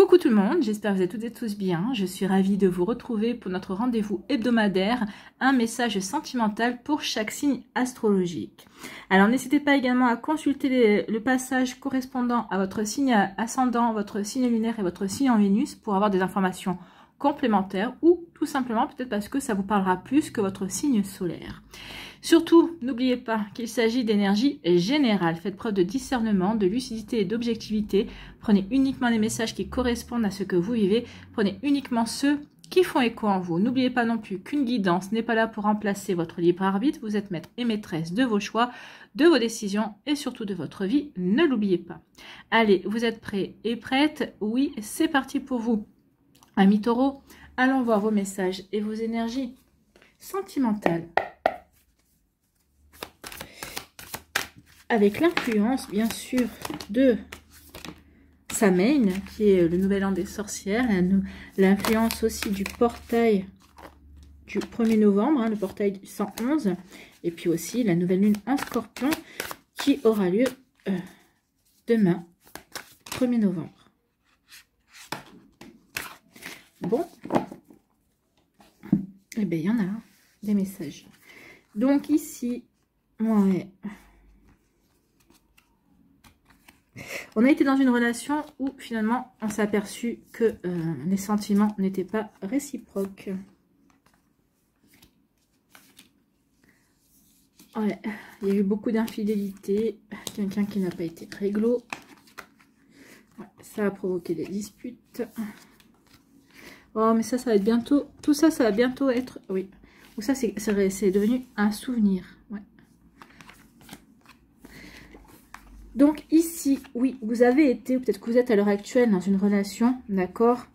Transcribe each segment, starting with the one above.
Coucou tout le monde, j'espère que vous êtes toutes et tous bien. Je suis ravie de vous retrouver pour notre rendez-vous hebdomadaire, un message sentimental pour chaque signe astrologique. Alors n'hésitez pas également à consulter le passage correspondant à votre signe ascendant, votre signe lunaire et votre signe en Vénus pour avoir des informations complémentaires ou tout simplement peut-être parce que ça vous parlera plus que votre signe solaire. Surtout, n'oubliez pas qu'il s'agit d'énergie générale. Faites preuve de discernement, de lucidité et d'objectivité. Prenez uniquement les messages qui correspondent à ce que vous vivez. Prenez uniquement ceux qui font écho en vous. N'oubliez pas non plus qu'une guidance n'est pas là pour remplacer votre libre arbitre. Vous êtes maître et maîtresse de vos choix, de vos décisions et surtout de votre vie. Ne l'oubliez pas. Allez, vous êtes prêts et prêtes? Oui, c'est parti pour vous. Amis taureaux, allons voir vos messages et vos énergies sentimentales. Avec l'influence, bien sûr, de Samhain, qui est le nouvel an des sorcières, l'influence aussi du portail du 1er novembre, hein, le portail du 111, et puis aussi la nouvelle lune en scorpion, qui aura lieu demain, 1er novembre. Bon, eh bien, il y en a des messages. Donc ici, ouais... On a été dans une relation où finalement on s'est aperçu que les sentiments n'étaient pas réciproques. Ouais, il y a eu beaucoup d'infidélité, quelqu'un qui n'a pas été réglo. Ouais, ça a provoqué des disputes. Oh, mais ça va être bientôt, tout ça, ça va bientôt être, oui. Ou ça, c'est devenu un souvenir. Ouais. Donc ici, oui, vous avez été, ou peut-être que vous êtes à l'heure actuelle dans une relation, d'accord,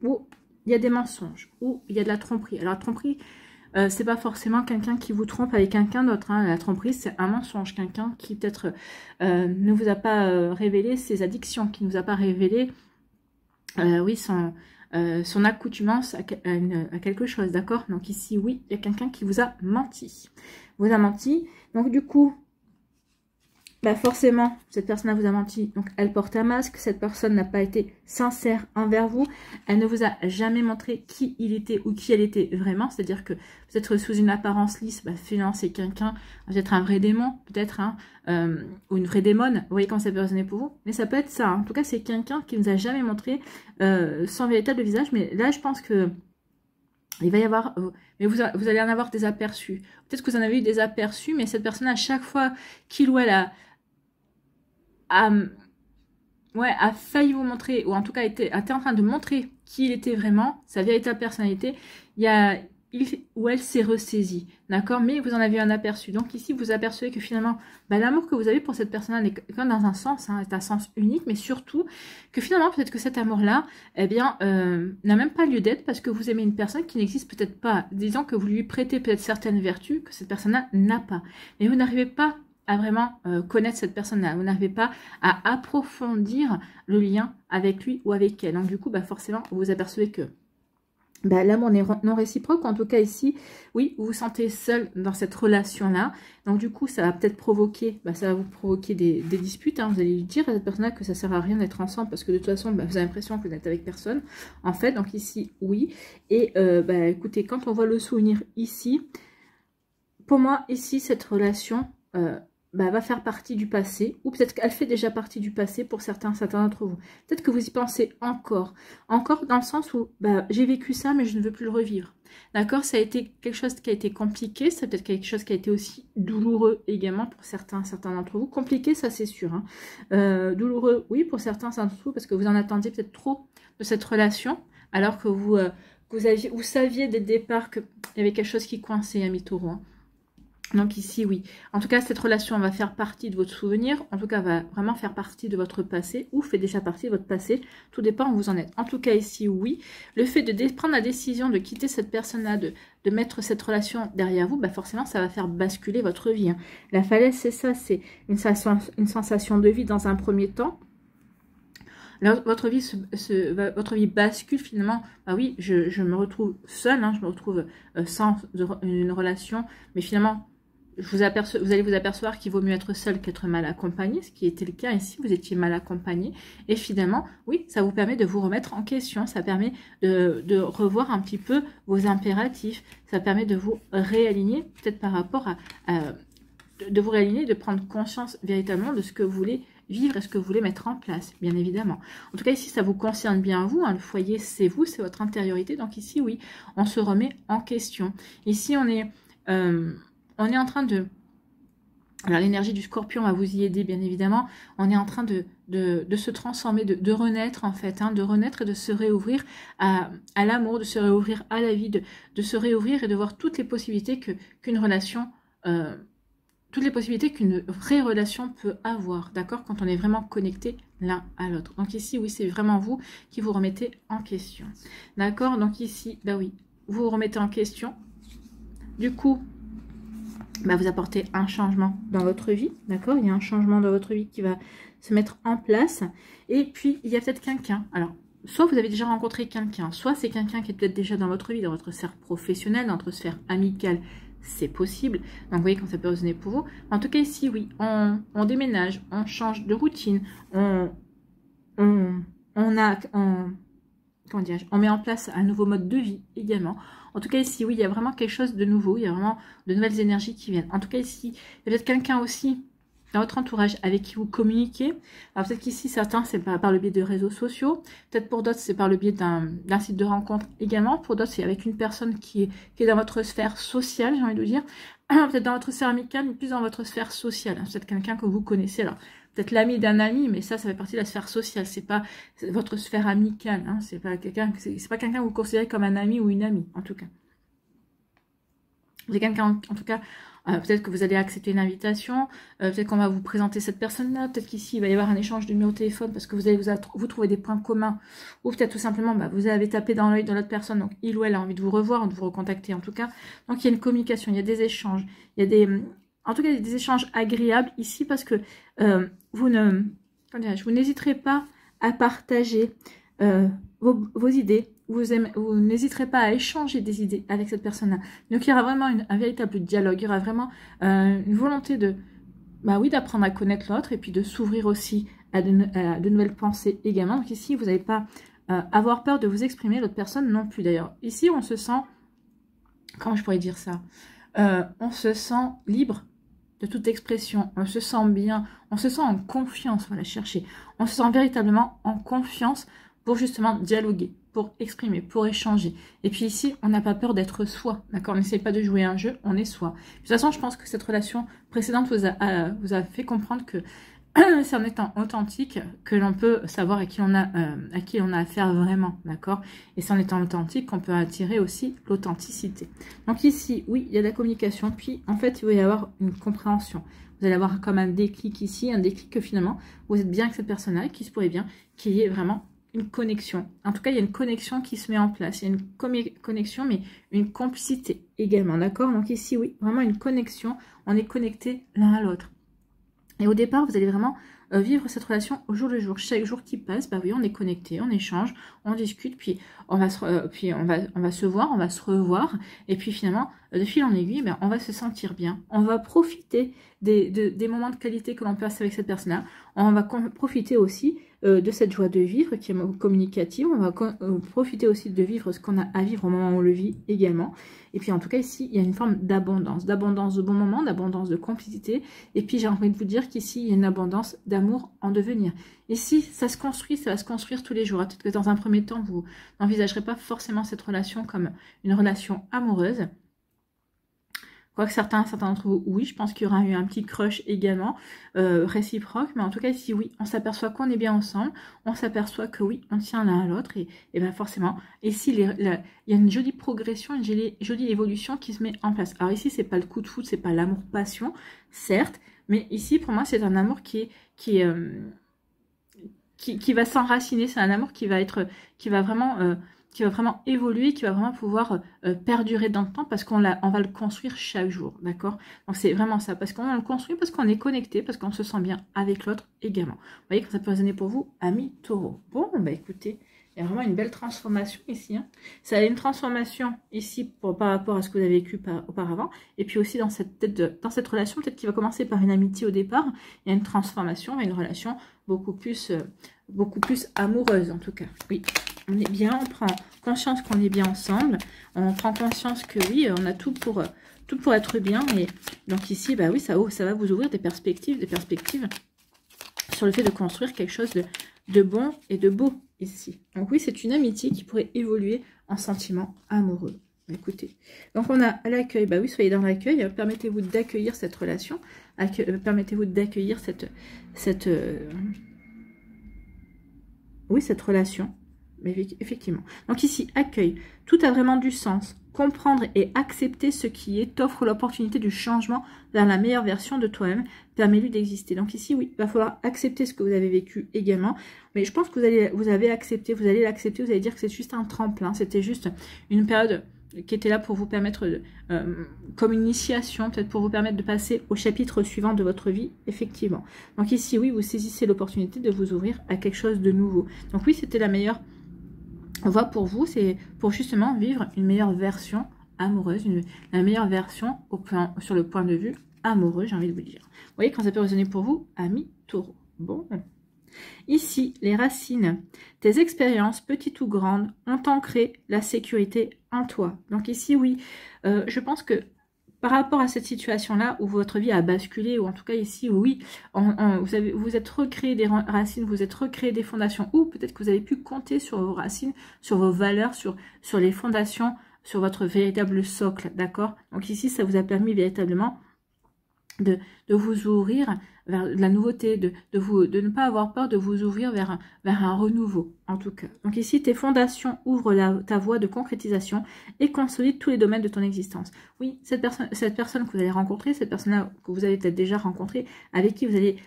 où il y a des mensonges, où il y a de la tromperie. Alors la tromperie, c'est pas forcément quelqu'un qui vous trompe avec quelqu'un d'autre. Hein. La tromperie, c'est un mensonge, quelqu'un qui peut-être ne vous a pas révélé ses addictions, qui ne vous a pas révélé, oui, son accoutumance à quelque chose, d'accord. Donc ici, oui, il y a quelqu'un qui vous a menti. Vous a menti, donc du coup... Bah forcément, cette personne vous a menti, donc elle porte un masque, cette personne n'a pas été sincère envers vous, elle ne vous a jamais montré qui il était ou qui elle était vraiment, c'est-à-dire que peut-être sous une apparence lisse, bah, finalement c'est quelqu'un, peut-être un vrai démon, peut-être, hein, ou une vraie démone, vous voyez comment ça peut résonner pour vous, mais ça peut être ça, hein. En tout cas c'est quelqu'un qui ne vous a jamais montré son véritable visage, mais là je pense que il va y avoir, mais vous allez en avoir des aperçus, peut-être que vous en avez eu des aperçus, mais cette personne à chaque fois qu'il ou elle a failli vous montrer, ou en tout cas était en train de montrer qui il était vraiment, sa véritable personnalité, il ou elle s'est ressaisie, d'accord, mais vous en avez un aperçu. Donc ici, vous apercevez que finalement, bah, l'amour que vous avez pour cette personne-là n'est que dans un sens, hein, est un sens unique, mais surtout que finalement, peut-être que cet amour-là, eh bien, n'a même pas lieu d'être parce que vous aimez une personne qui n'existe peut-être pas. Disons que vous lui prêtez peut-être certaines vertus que cette personne-là n'a pas. Mais vous n'arrivez pas à vraiment connaître cette personne-là. Vous n'arrivez pas à approfondir le lien avec lui ou avec elle. Donc du coup, bah, forcément, vous vous apercevez que bah, l'amour n'est non réciproque. En tout cas ici, oui, vous vous sentez seul dans cette relation-là. Donc du coup, ça va peut-être provoquer, bah, ça va vous provoquer des disputes. Hein. Vous allez lui dire à cette personne-là que ça ne sert à rien d'être ensemble parce que de toute façon, bah, vous avez l'impression que vous n'êtes avec personne. En fait, donc ici, oui. Et bah, écoutez, quand on voit le souvenir ici, pour moi, ici, cette relation... bah, va faire partie du passé, ou peut-être qu'elle fait déjà partie du passé pour certains d'entre vous. Peut-être que vous y pensez encore dans le sens où bah, j'ai vécu ça, mais je ne veux plus le revivre. D'accord, ça a été quelque chose qui a été compliqué, c'est peut-être quelque chose qui a été aussi douloureux également pour certains d'entre vous. Compliqué, ça c'est sûr. Hein. Douloureux, oui, pour certains d'entre vous, parce que vous en attendiez peut-être trop de cette relation, alors que vous saviez dès le départ qu'il y avait quelque chose qui coinçait, amis taureaux. Hein. Donc ici, oui. En tout cas, cette relation va faire partie de votre souvenir. En tout cas, va vraiment faire partie de votre passé ou fait déjà partie de votre passé. Tout dépend où vous en êtes. En tout cas, ici, oui. Le fait de prendre la décision de quitter cette personne-là, de mettre cette relation derrière vous, bah forcément, ça va faire basculer votre vie. Hein. La falaise, c'est ça. C'est une sensation de vie dans un premier temps. Alors, votre vie bascule finalement. Bah oui, je me retrouve seule. Hein, je me retrouve sans une relation. Mais finalement... vous allez vous apercevoir qu'il vaut mieux être seul qu'être mal accompagné, ce qui était le cas ici, vous étiez mal accompagné. Et finalement, oui, ça vous permet de vous remettre en question, ça permet de revoir un petit peu vos impératifs, ça permet de vous réaligner, peut-être par rapport de vous réaligner, de prendre conscience véritablement de ce que vous voulez vivre et ce que vous voulez mettre en place, bien évidemment. En tout cas, ici, ça vous concerne bien vous, hein, le foyer, c'est vous, c'est votre intériorité. Donc ici, oui, on se remet en question. Ici, on est en train de... Alors, l'énergie du scorpion va vous y aider, bien évidemment. On est en train de se transformer, de renaître, en fait, hein, de renaître et de se réouvrir à l'amour, de se réouvrir à la vie, de se réouvrir et de voir toutes les possibilités qu'une relation... toutes les possibilités qu'une vraie relation peut avoir, d'accord, quand on est vraiment connecté l'un à l'autre. Donc ici, oui, c'est vraiment vous qui vous remettez en question, d'accord. Donc ici, bah oui, vous vous remettez en question. Du coup, bah vous apportez un changement dans votre vie, d'accord. Il y a un changement dans votre vie qui va se mettre en place. Et puis, il y a peut-être quelqu'un, alors, soit vous avez déjà rencontré quelqu'un, soit c'est quelqu'un qui est peut-être déjà dans votre vie, dans votre sphère professionnelle, dans votre sphère amicale, c'est possible. Donc, vous voyez quand ça peut résonner pour vous. En tout cas, ici, oui, on déménage, on change de routine, on met en place un nouveau mode de vie également. En tout cas, ici, oui, il y a vraiment quelque chose de nouveau. Il y a vraiment de nouvelles énergies qui viennent. En tout cas, ici, il y a peut-être quelqu'un aussi dans votre entourage avec qui vous communiquez. Alors, peut-être qu'ici, certains, c'est par le biais de réseaux sociaux. Peut-être pour d'autres, c'est par le biais d'un site de rencontre également. Pour d'autres, c'est avec une personne qui est dans votre sphère sociale, j'ai envie de vous dire. Peut-être dans votre sphère amicale, mais plus dans votre sphère sociale. C'est peut-être quelqu'un que vous connaissez. Alors, peut-être l'ami d'un ami, mais ça fait partie de la sphère sociale. C'est pas votre sphère amicale. Hein. C'est pas quelqu'un que vous considérez comme un ami ou une amie, en tout cas. C'est quelqu'un, en tout cas, peut-être que vous allez accepter une invitation, peut-être qu'on va vous présenter cette personne-là, peut-être qu'ici, il va y avoir un échange de numéro de téléphone parce que vous allez vous trouver des points communs, ou peut-être tout simplement, bah, vous avez tapé dans l'œil de l'autre personne, donc il ou elle a envie de vous revoir, de vous recontacter en tout cas. Donc, il y a une communication, il y a des échanges, il y a des... En tout cas, il y a des échanges agréables ici parce que vous n'hésiterez pas à partager vos idées. Vous n'hésiterez pas à échanger des idées avec cette personne-là. Donc, il y aura vraiment un véritable dialogue. Il y aura vraiment une volonté d'apprendre à connaître l'autre et puis de s'ouvrir aussi à de nouvelles pensées également. Donc, ici, vous n'allez pas avoir peur de vous exprimer, l'autre personne non plus. D'ailleurs, ici, on se sent... Comment je pourrais dire ça on se sent libre de toute expression, on se sent bien, on se sent en confiance, voilà, chercher. On se sent véritablement en confiance pour justement dialoguer, pour exprimer, pour échanger. Et puis ici, on n'a pas peur d'être soi, d'accord. On n'essaie pas de jouer un jeu, on est soi. De toute façon, je pense que cette relation précédente vous a fait comprendre que c'est en étant authentique que l'on peut savoir à qui on a affaire vraiment, d'accord. Et c'est en étant authentique qu'on peut attirer aussi l'authenticité. Donc ici, oui, il y a de la communication, puis en fait, il va y avoir une compréhension. Vous allez avoir comme un déclic ici, un déclic que finalement, vous êtes bien avec cette personne-là, qui se pourrait bien qu'il y ait vraiment une connexion. En tout cas, il y a une connexion qui se met en place. Il y a une connexion, mais une complicité également, d'accord. Donc ici, oui, vraiment une connexion. On est connectés l'un à l'autre. Et au départ, vous allez vraiment vivre cette relation au jour le jour. Chaque jour qui passe, bah oui, on est connecté, on échange, on discute, puis on va se voir, on va se revoir. Et puis finalement, de fil en aiguille, ben, on va se sentir bien. On va profiter des moments de qualité que l'on passe avec cette personne-là. On va profiter aussi de cette joie de vivre qui est communicative. On va profiter aussi de vivre ce qu'on a à vivre au moment où on le vit également. Et puis en tout cas ici, il y a une forme d'abondance de bons moments, d'abondance de complicité. Et puis j'ai envie de vous dire qu'ici, il y a une abondance d'amour en devenir. Ici, ça se construit, ça va se construire tous les jours. Peut-être que dans un premier temps, vous n'envisagerez pas forcément cette relation comme une relation amoureuse. Quoique certains d'entre vous, oui, je pense qu'il y aura eu un petit crush également, réciproque. Mais en tout cas, ici, oui, on s'aperçoit qu'on est bien ensemble. On s'aperçoit que oui, on tient l'un à l'autre. Et bien forcément, ici, il y a une jolie progression, une jolie évolution qui se met en place. Alors ici, c'est pas le coup de foudre, c'est pas l'amour-passion, certes. Mais ici, pour moi, c'est un amour qui va s'enraciner. C'est un amour qui va vraiment évoluer, qui va vraiment pouvoir perdurer dans le temps parce on va le construire chaque jour, d'accord. Donc c'est vraiment ça, parce qu'on le construit, parce qu'on est connecté, parce qu'on se sent bien avec l'autre également. Vous voyez que ça peut résonner pour vous, amis taureaux. Bon, bah écoutez, Il y a vraiment une belle transformation ici. Hein. Ça a une transformation ici par rapport à ce que vous avez vécu auparavant. Et puis aussi dans cette relation, peut-être qu'il va commencer par une amitié au départ. Il y a une transformation, une relation beaucoup plus amoureuse en tout cas. Oui, on est bien, on prend conscience qu'on est bien ensemble. On prend conscience que oui, on a tout pour être bien. Et donc ici, bah oui, ça va vous ouvrir des perspectives sur le fait de construire quelque chose de bon et de beau ici. Donc oui, c'est une amitié qui pourrait évoluer en sentiment amoureux. Écoutez, donc on a à l'accueil, bah oui, soyez dans l'accueil, permettez-vous d'accueillir cette relation, permettez-vous d'accueillir cette relation, mais effectivement. Donc ici, accueil, tout a vraiment du sens. Comprendre et accepter ce qui est t'offre l'opportunité du changement vers la meilleure version de toi-même, permet-lui d'exister. Donc ici, oui, il va falloir accepter ce que vous avez vécu également, mais je pense que vous allez l'accepter, vous allez dire que c'est juste un tremplin, c'était juste une période qui était là pour vous permettre, comme une initiation, peut-être pour vous permettre de passer au chapitre suivant de votre vie, effectivement. Donc ici, oui, vous saisissez l'opportunité de vous ouvrir à quelque chose de nouveau. Donc oui, c'était la meilleure voie pour vous, c'est pour justement vivre une meilleure version amoureuse, la meilleure version sur le point de vue amoureux, j'ai envie de vous dire. Vous voyez, quand ça peut résonner pour vous, ami taureau. Bon. Ici, les racines. Tes expériences, petites ou grandes, ont ancré la sécurité en toi. Donc ici, oui, je pense que par rapport à cette situation-là, où votre vie a basculé, ou en tout cas ici, oui, vous êtes recréé des racines, vous êtes recréé des fondations, ou peut-être que vous avez pu compter sur vos racines, sur vos valeurs, sur les fondations, sur votre véritable socle, d'accord? Donc ici, ça vous a permis véritablement de vous ouvrir vers la nouveauté, de ne pas avoir peur de vous ouvrir vers un renouveau, en tout cas. Donc ici, tes fondations ouvrent ta voie de concrétisation et consolident tous les domaines de ton existence. Oui, cette personne que vous allez rencontrer, cette personne-là que vous avez peut-être déjà rencontrée, avec qui vous allez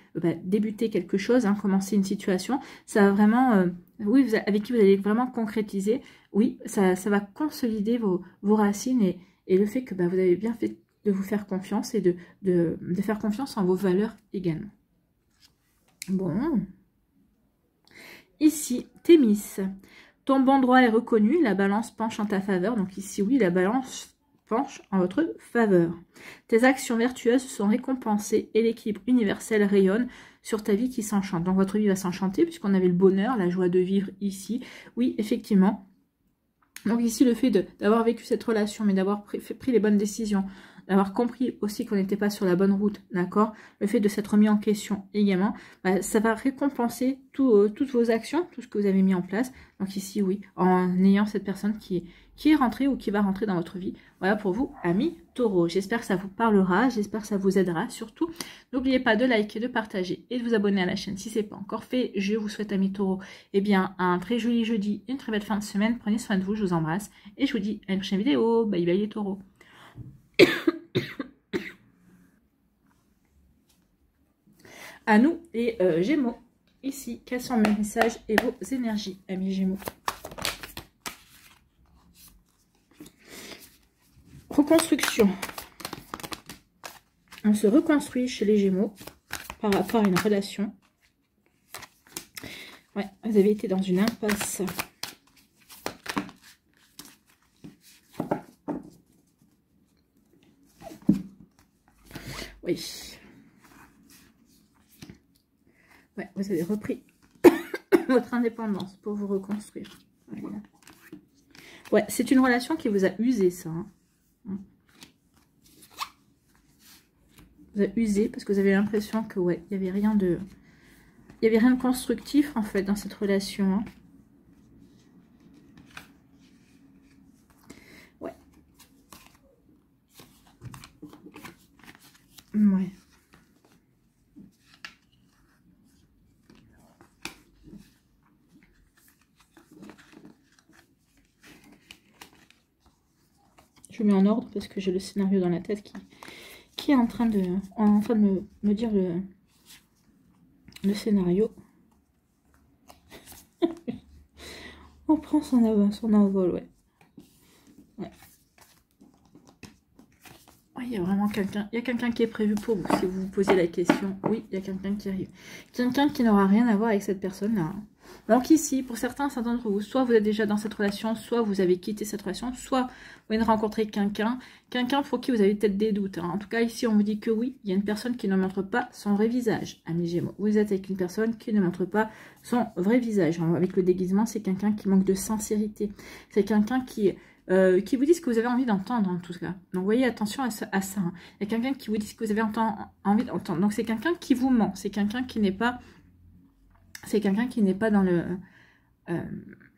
débuter quelque chose, hein, commencer une situation, ça va vraiment... oui, avec qui vous allez vraiment concrétiser. Oui, ça va consolider vos racines et le fait que vous avez bien fait de vous faire confiance et de faire confiance en vos valeurs également. Bon. Ici, Thémis. Ton bon droit est reconnu, la balance penche en ta faveur. Donc ici, oui, la balance penche en votre faveur. Tes actions vertueuses sont récompensées et l'équilibre universel rayonne sur ta vie qui s'enchante. Donc votre vie va s'enchanter puisqu'on avait le bonheur, la joie de vivre ici. Oui, effectivement. Donc ici, le fait d'avoir vécu cette relation, mais d'avoir pris les bonnes décisions, d'avoir compris aussi qu'on n'était pas sur la bonne route, d'accord? Le fait de s'être remis en question également, ça va récompenser toutes vos actions, tout ce que vous avez mis en place. Donc ici, oui, en ayant cette personne qui est rentrée ou qui va rentrer dans votre vie. Voilà pour vous, amis taureaux. J'espère que ça vous parlera, j'espère que ça vous aidera. Surtout, n'oubliez pas de liker, de partager et de vous abonner à la chaîne si ce n'est pas encore fait. Je vous souhaite, amis taureaux, eh bien, un très joli jeudi, une très belle fin de semaine. Prenez soin de vous, je vous embrasse et je vous dis à une prochaine vidéo. Bye bye les taureaux. À nous les Gémeaux, ici, quels sont mes messages et vos énergies, amis Gémeaux? Reconstruction. On se reconstruit chez les Gémeaux par rapport à une relation. Ouais, vous avez été dans une impasse. Oui. Ouais, vous avez repris votre indépendance pour vous reconstruire. Voilà. Ouais, c'est une relation qui vous a usé, ça. Hein. Vous a usé parce que vous avez l'impression que, ouais, il n'y avait rien de... Il n'y avait rien de constructif, en fait, dans cette relation. Hein. Ouais. Ouais. Je mets en ordre parce que j'ai le scénario dans la tête qui est en train de me dire le scénario. On prend son envol, ouais. Ouais. Oh, il y a vraiment quelqu'un. Il y a quelqu'un qui est prévu pour vous. Si vous vous posez la question, oui, il y a quelqu'un qui arrive. Quelqu'un qui n'aura rien à voir avec cette personne-là. Donc ici, pour certains d'entre vous, soit vous êtes déjà dans cette relation, soit vous avez quitté cette relation, soit vous venez de rencontrer quelqu'un pour qui vous avez peut-être des doutes. Hein. En tout cas, ici, on vous dit que oui, il y a une personne qui ne montre pas son vrai visage. Amis Gémeaux, vous êtes avec une personne qui ne montre pas son vrai visage. Avec le déguisement, c'est quelqu'un qui manque de sincérité. C'est quelqu'un qui vous dit ce que vous avez envie d'entendre en tout cas. Donc, vous voyez, attention à ça. Hein. Il y a quelqu'un qui vous dit ce que vous avez envie d'entendre. Donc, c'est quelqu'un qui vous ment. C'est quelqu'un qui n'est pas... C'est quelqu'un qui n'est pas dans le...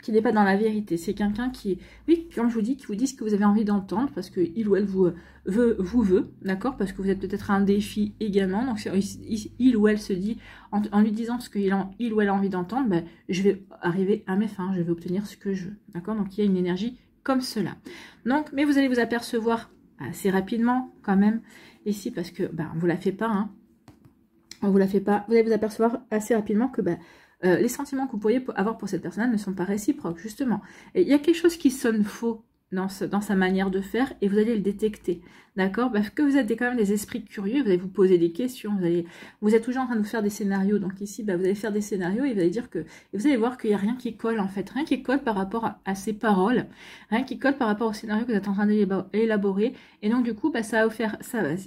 qui n'est pas dans la vérité. C'est quelqu'un qui... Oui, comme je vous dis, qui vous dit ce que vous avez envie d'entendre parce qu'il ou elle vous veut, d'accord? Parce que vous êtes peut-être un défi également. Donc, il ou elle se dit, en lui disant ce qu'il ou elle a envie d'entendre, ben, je vais arriver à mes fins, je vais obtenir ce que je veux, d'accord? Donc, il y a une énergie comme cela. Donc, mais vous allez vous apercevoir assez rapidement quand même ici parce que ben, vous la faites pas, hein. On vous la fait pas. Vous allez vous apercevoir assez rapidement que ben, les sentiments que vous pourriez avoir pour cette personne ne sont pas réciproques, justement. Et il y a quelque chose qui sonne faux dans sa manière de faire et vous allez le détecter, d'accord? Parce que vous êtes quand même des esprits curieux, vous allez vous poser des questions, vous êtes toujours en train de vous faire des scénarios, donc ici, bah, vous allez faire des scénarios et vous allez dire que, et vous allez voir qu'il n'y a rien qui colle en fait, rien qui colle par rapport à ces paroles, rien qui colle par rapport au scénario que vous êtes en train d'élaborer, et donc du coup, bah, ça va vous faire,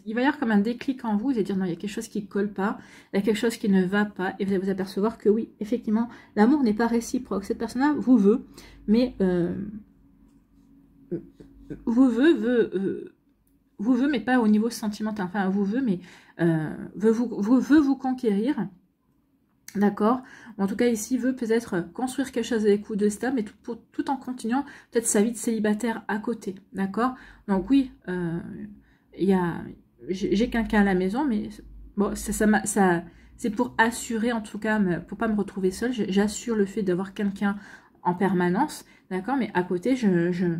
il va y avoir comme un déclic en vous, vous allez dire non, il y a quelque chose qui ne colle pas, il y a quelque chose qui ne va pas, et vous allez vous apercevoir que oui, effectivement, l'amour n'est pas réciproque, cette personne-là vous veut, mais vous veut, mais pas au niveau sentimental. Enfin, vous veut, mais veut vous conquérir. D'accord? En tout cas, ici, veut peut-être construire quelque chose avec vous de stable, mais tout en continuant peut-être sa vie de célibataire à côté. D'accord? Donc oui, j'ai quelqu'un à la maison, mais bon, c'est pour assurer, en tout cas, pour pas me retrouver seule. J'assure le fait d'avoir quelqu'un en permanence. D'accord? Mais à côté, je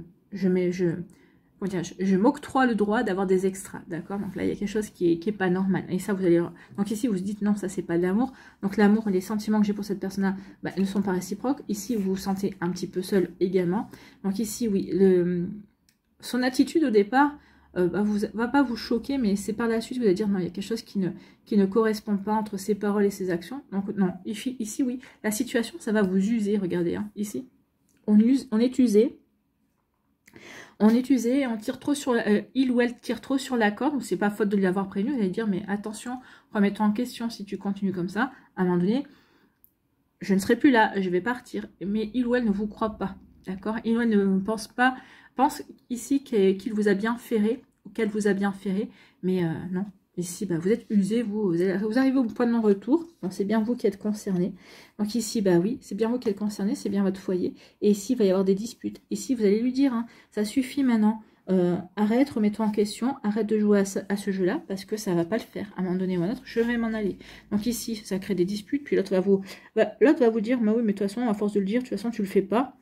m'octroie le droit d'avoir des extras, d'accord? Donc là, il y a quelque chose qui est pas normal. Et ça, vous allez... Donc ici, vous vous dites, non, ça, c'est pas de l'amour. Donc l'amour, les sentiments que j'ai pour cette personne-là, bah, ne sont pas réciproques. Ici, vous vous sentez un petit peu seul également. Donc ici, oui, son attitude au départ va pas vous choquer, mais c'est par la suite, vous allez dire, non, il y a quelque chose qui ne correspond pas entre ses paroles et ses actions. Donc non, ici, oui, la situation, ça va vous user, regardez, hein, ici. On est usé. On est usé, on tire trop sur il ou elle tire trop sur la corde, c'est pas faute de lui avoir prévenu, vous allez dire mais attention, remets-toi en question si tu continues comme ça, à un moment donné, je ne serai plus là, je vais partir, mais il ou elle ne vous croit pas, d'accord? Il ou elle ne pense pas, pense ici qu'il vous a bien ferré, ou qu'elle vous a bien ferré, mais non. Ici, bah, vous êtes usé, vous arrivez au point de non-retour. C'est bien vous qui êtes concerné. Donc ici, bah oui, c'est bien vous qui êtes concerné, c'est bien votre foyer. Et ici, il va y avoir des disputes. Ici, vous allez lui dire, hein, ça suffit maintenant. Arrête, remets-toi en question, arrête de jouer à ce jeu-là, parce que ça ne va pas le faire. À un moment donné ou à un autre, je vais m'en aller. Donc ici, ça crée des disputes, puis l'autre va vous dire, bah oui, mais de toute façon, à force de le dire, de toute façon, tu le fais pas.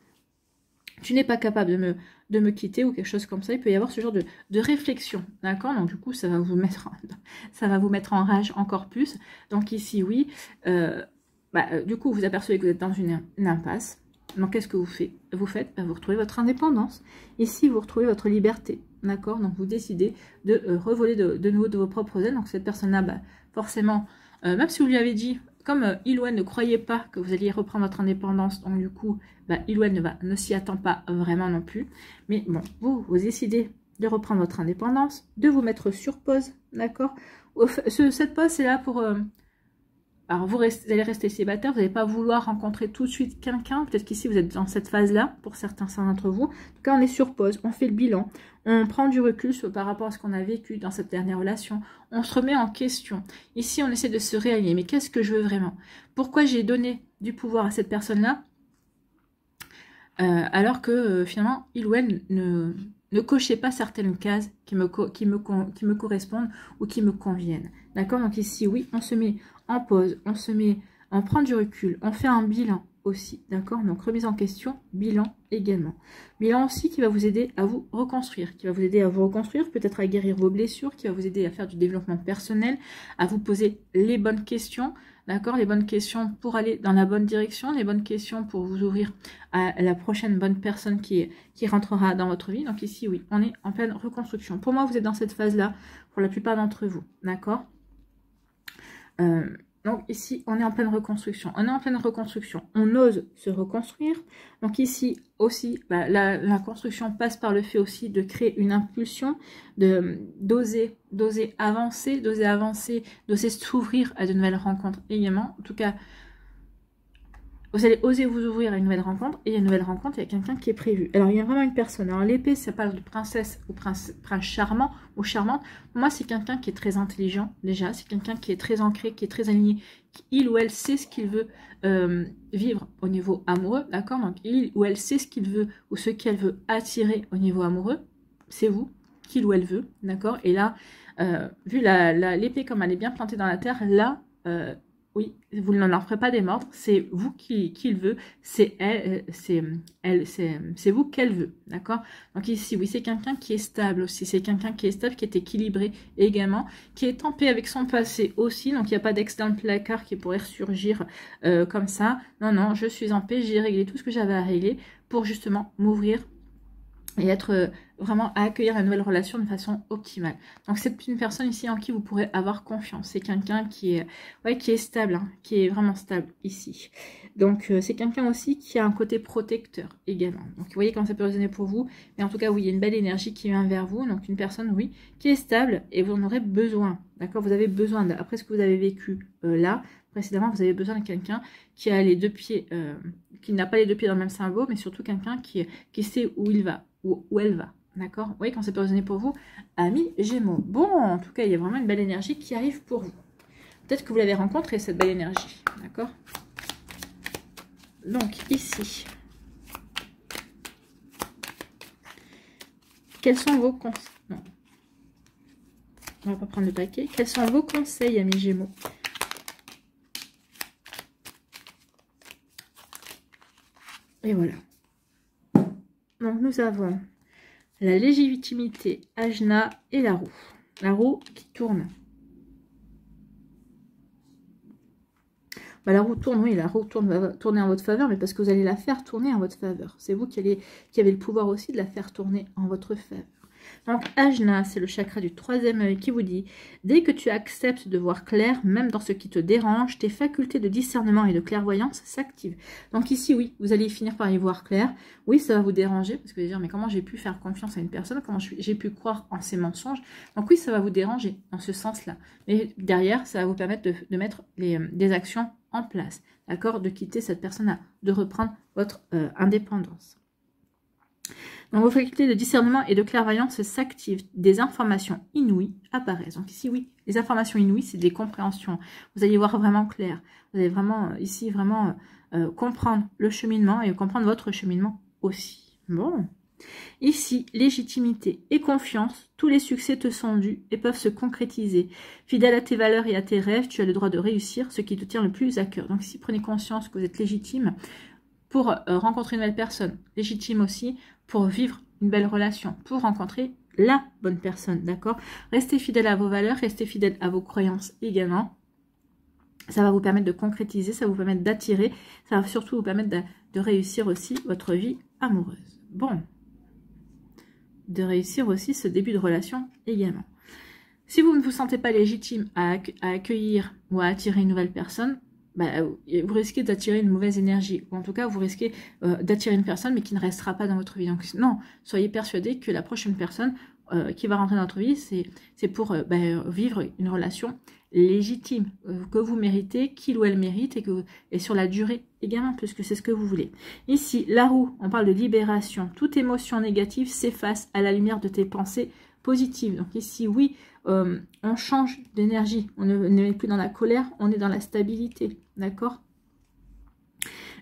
Tu n'es pas capable de me quitter ou quelque chose comme ça. Il peut y avoir ce genre de réflexion, d'accord? Donc du coup, ça va vous mettre en rage encore plus. Donc ici, oui, du coup, vous apercevez que vous êtes dans une impasse. Donc qu'est-ce que vous faites? Vous retrouvez votre indépendance. Ici, vous retrouvez votre liberté, d'accord? Donc vous décidez de revoler de nouveau de vos propres ailes. Donc cette personne-là, forcément, même si vous lui avez dit... Comme il ou elle ne croyait pas que vous alliez reprendre votre indépendance, donc du coup, il ou elle ne s'y attend pas vraiment non plus. Mais bon, vous décidez de reprendre votre indépendance, de vous mettre sur pause, d'accord? Cette pause, c'est là pour... alors, vous allez rester célibataire, vous n'allez pas vouloir rencontrer tout de suite quelqu'un. Peut-être qu'ici, vous êtes dans cette phase-là, pour certains d'entre vous. En tout cas, on est sur pause, on fait le bilan. On prend du recul par rapport à ce qu'on a vécu dans cette dernière relation. On se remet en question. Ici, on essaie de se réaligner. Mais qu'est-ce que je veux vraiment? Pourquoi j'ai donné du pouvoir à cette personne-là alors que finalement, il ou elle ne cochait pas certaines cases qui me correspondent ou qui me conviennent. D'accord? Donc ici, oui, on se met en pause, on prend du recul, on fait un bilan aussi, d'accord? Donc remise en question, bilan également. Bilan aussi qui va vous aider à vous reconstruire, peut-être à guérir vos blessures, qui va vous aider à faire du développement personnel, à vous poser les bonnes questions, d'accord? Les bonnes questions pour aller dans la bonne direction, les bonnes questions pour vous ouvrir à la prochaine bonne personne qui rentrera dans votre vie. Donc ici, oui, on est en pleine reconstruction. Pour moi, vous êtes dans cette phase-là, pour la plupart d'entre vous, d'accord? Donc ici, on est en pleine reconstruction. On est en pleine reconstruction. On ose se reconstruire. Donc ici aussi, bah, la construction passe par le fait aussi de créer une impulsion, d'oser avancer, d'oser s'ouvrir à de nouvelles rencontres également. En tout cas, vous allez oser vous ouvrir à une nouvelle rencontre. Et il y a une nouvelle rencontre, il y a quelqu'un qui est prévu. Alors, il y a vraiment une personne. Alors, l'épée, ça parle de princesse ou prince charmant ou charmante. Pour moi, c'est quelqu'un qui est très intelligent, déjà. C'est quelqu'un qui est très ancré, qui est très aligné. Il ou elle sait ce qu'il veut vivre au niveau amoureux, d'accord? Donc, il ou elle sait ce qu'il veut ou ce qu'elle veut attirer au niveau amoureux. C'est vous, qu'il ou elle veut, d'accord? Et là, vu l'épée comme elle est bien plantée dans la terre, là... oui, vous ne leur ferez pas des mordre, c'est vous qui le veut, c'est vous qu'elle veut, d'accord? Donc ici, oui, c'est quelqu'un qui est stable aussi, c'est quelqu'un qui est stable, qui est équilibré également, qui est en paix avec son passé aussi, donc il n'y a pas d'ex dans le placard qui pourrait ressurgir comme ça. Non, non, je suis en paix, j'ai réglé tout ce que j'avais à régler pour justement m'ouvrir et être vraiment à accueillir la nouvelle relation de façon optimale. Donc c'est une personne ici en qui vous pourrez avoir confiance. C'est quelqu'un qui est stable, hein, qui est vraiment stable ici. Donc c'est quelqu'un aussi qui a un côté protecteur également. Donc vous voyez comment ça peut résonner pour vous. Mais en tout cas, oui, il y a une belle énergie qui vient vers vous. Donc une personne, oui, qui est stable et vous en aurez besoin. D'accord? Vous avez besoin, après ce que vous avez vécu là, précédemment, vous avez besoin de quelqu'un qui a les deux pieds, qui n'a pas les deux pieds dans le même sabot, mais surtout quelqu'un qui sait où il va. Où elle va, d'accord? Vous voyez quand ça peut résonner pour vous, amis Gémeaux. Bon, en tout cas, il y a vraiment une belle énergie qui arrive pour vous. Peut-être que vous l'avez rencontrée, cette belle énergie, d'accord? Donc, ici, quels sont vos conseils? Non, on va pas prendre le paquet. Quels sont vos conseils, amis Gémeaux? Et voilà. Donc, nous avons la légitimité, Ajna et la roue. La roue qui tourne. Bah, la roue tourne, oui, la roue va tourner en votre faveur, mais parce que vous allez la faire tourner en votre faveur. C'est vous qui avez le pouvoir aussi de la faire tourner en votre faveur. Donc, Ajna, c'est le chakra du troisième œil qui vous dit « Dès que tu acceptes de voir clair, même dans ce qui te dérange, tes facultés de discernement et de clairvoyance s'activent. » Donc ici, oui, vous allez finir par y voir clair. Oui, ça va vous déranger, parce que vous allez dire « Mais comment j'ai pu faire confiance à une personne? Comment j'ai pu croire en ses mensonges ?» Donc oui, ça va vous déranger dans ce sens-là. Mais derrière, ça va vous permettre de mettre des actions en place, d'accord? De quitter cette personne-là, de reprendre votre indépendance. Donc, vos facultés de discernement et de clairvoyance s'activent. Des informations inouïes apparaissent. Donc ici, oui, les informations inouïes, c'est des compréhensions. Vous allez voir vraiment clair. Vous allez vraiment, ici, vraiment comprendre le cheminement et comprendre votre cheminement aussi. Bon. Ici, légitimité et confiance, tous les succès te sont dus et peuvent se concrétiser. Fidèle à tes valeurs et à tes rêves, tu as le droit de réussir ce qui te tient le plus à cœur. Donc ici, prenez conscience que vous êtes légitime pour rencontrer une nouvelle personne. Légitime aussi pour vivre une belle relation, pour rencontrer la bonne personne, d'accord? Restez fidèle à vos valeurs, restez fidèle à vos croyances également. Ça va vous permettre de concrétiser, ça va vous permettre d'attirer, ça va surtout vous permettre de réussir aussi votre vie amoureuse. Bon, de réussir aussi ce début de relation également. Si vous ne vous sentez pas légitime à accueillir ou à attirer une nouvelle personne, bah, vous risquez d'attirer une mauvaise énergie. Ou en tout cas, vous risquez d'attirer une personne, mais qui ne restera pas dans votre vie. Donc non, soyez persuadés que la prochaine personne qui va rentrer dans votre vie, c'est pour vivre une relation légitime, que vous méritez, qu'il ou elle mérite, et sur la durée également, puisque c'est ce que vous voulez. Ici, la roue, on parle de libération. Toute émotion négative s'efface à la lumière de tes pensées positives. Donc ici, oui, on change d'énergie. On n'est plus dans la colère, on est dans la stabilité. D'accord?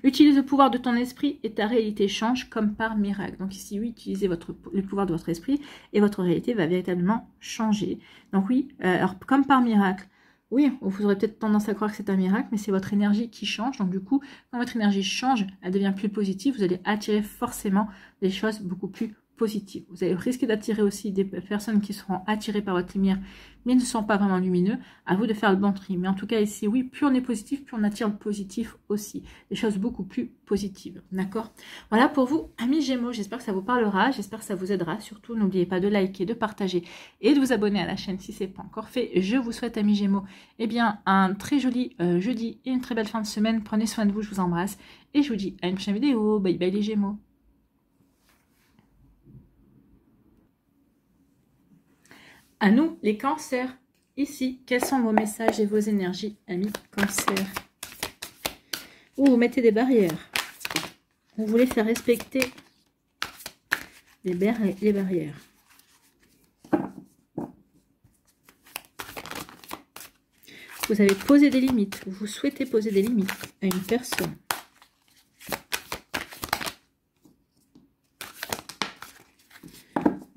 Utilise le pouvoir de ton esprit et ta réalité change comme par miracle. Donc ici, oui, utilisez le pouvoir de votre esprit et votre réalité va véritablement changer. Donc oui, alors comme par miracle, oui, vous aurez peut-être tendance à croire que c'est un miracle, mais c'est votre énergie qui change. Donc du coup, quand votre énergie change, elle devient plus positive, vous allez attirer forcément des choses beaucoup plus positive. Vous allez risquer d'attirer aussi des personnes qui seront attirées par votre lumière, mais ne sont pas vraiment lumineux. À vous de faire le bon tri. Mais en tout cas, ici, oui, plus on est positif, plus on attire le positif aussi. Des choses beaucoup plus positives. D'accord? Voilà pour vous, amis Gémeaux. J'espère que ça vous parlera. J'espère que ça vous aidera. Surtout, n'oubliez pas de liker, de partager et de vous abonner à la chaîne si ce n'est pas encore fait. Je vous souhaite, amis Gémeaux, eh bien, un très joli jeudi et une très belle fin de semaine. Prenez soin de vous, je vous embrasse. Et je vous dis à une prochaine vidéo. Bye bye les Gémeaux. À nous, les cancers. Ici, quels sont vos messages et vos énergies, amis cancers? Vous mettez des barrières. Vous voulez faire respecter les barrières. Vous avez posé des limites. Vous souhaitez poser des limites à une personne.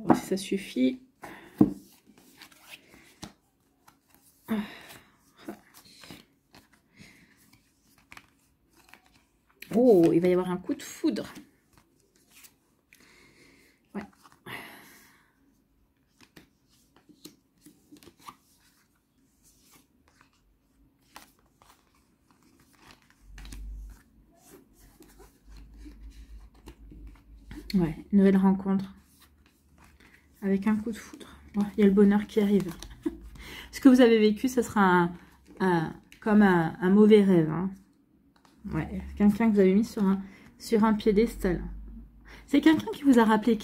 Alors, si ça suffit. Oh, il va y avoir un coup de foudre. Ouais. Ouais, nouvelle rencontre. Avec un coup de foudre. Ouais, il y a le bonheur qui arrive. Ce que vous avez vécu, ce sera comme un mauvais rêve. Hein. Ouais, quelqu'un que vous avez mis sur un piédestal. C'est quelqu'un qui vous a rappelé,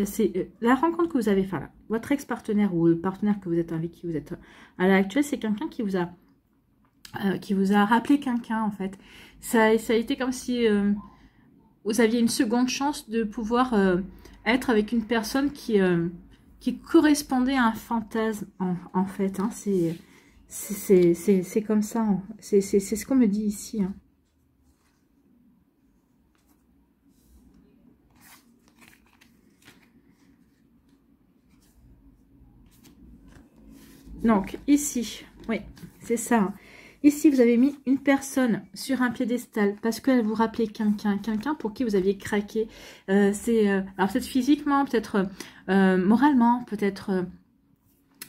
c'est la rencontre que vous avez faite là. Votre ex-partenaire ou le partenaire que vous êtes avec qui vous êtes à l'heure actuelle, c'est quelqu'un qui vous a rappelé quelqu'un en fait. Ça a été comme si vous aviez une seconde chance de pouvoir être avec une personne qui correspondait à un fantasme en fait. Hein. C'est comme ça. Hein. C'est ce qu'on me dit ici. Hein. Donc, ici, oui, c'est ça. Ici, vous avez mis une personne sur un piédestal parce qu'elle vous rappelait quelqu'un pour qui vous aviez craqué. Alors, peut-être physiquement, peut-être moralement, peut-être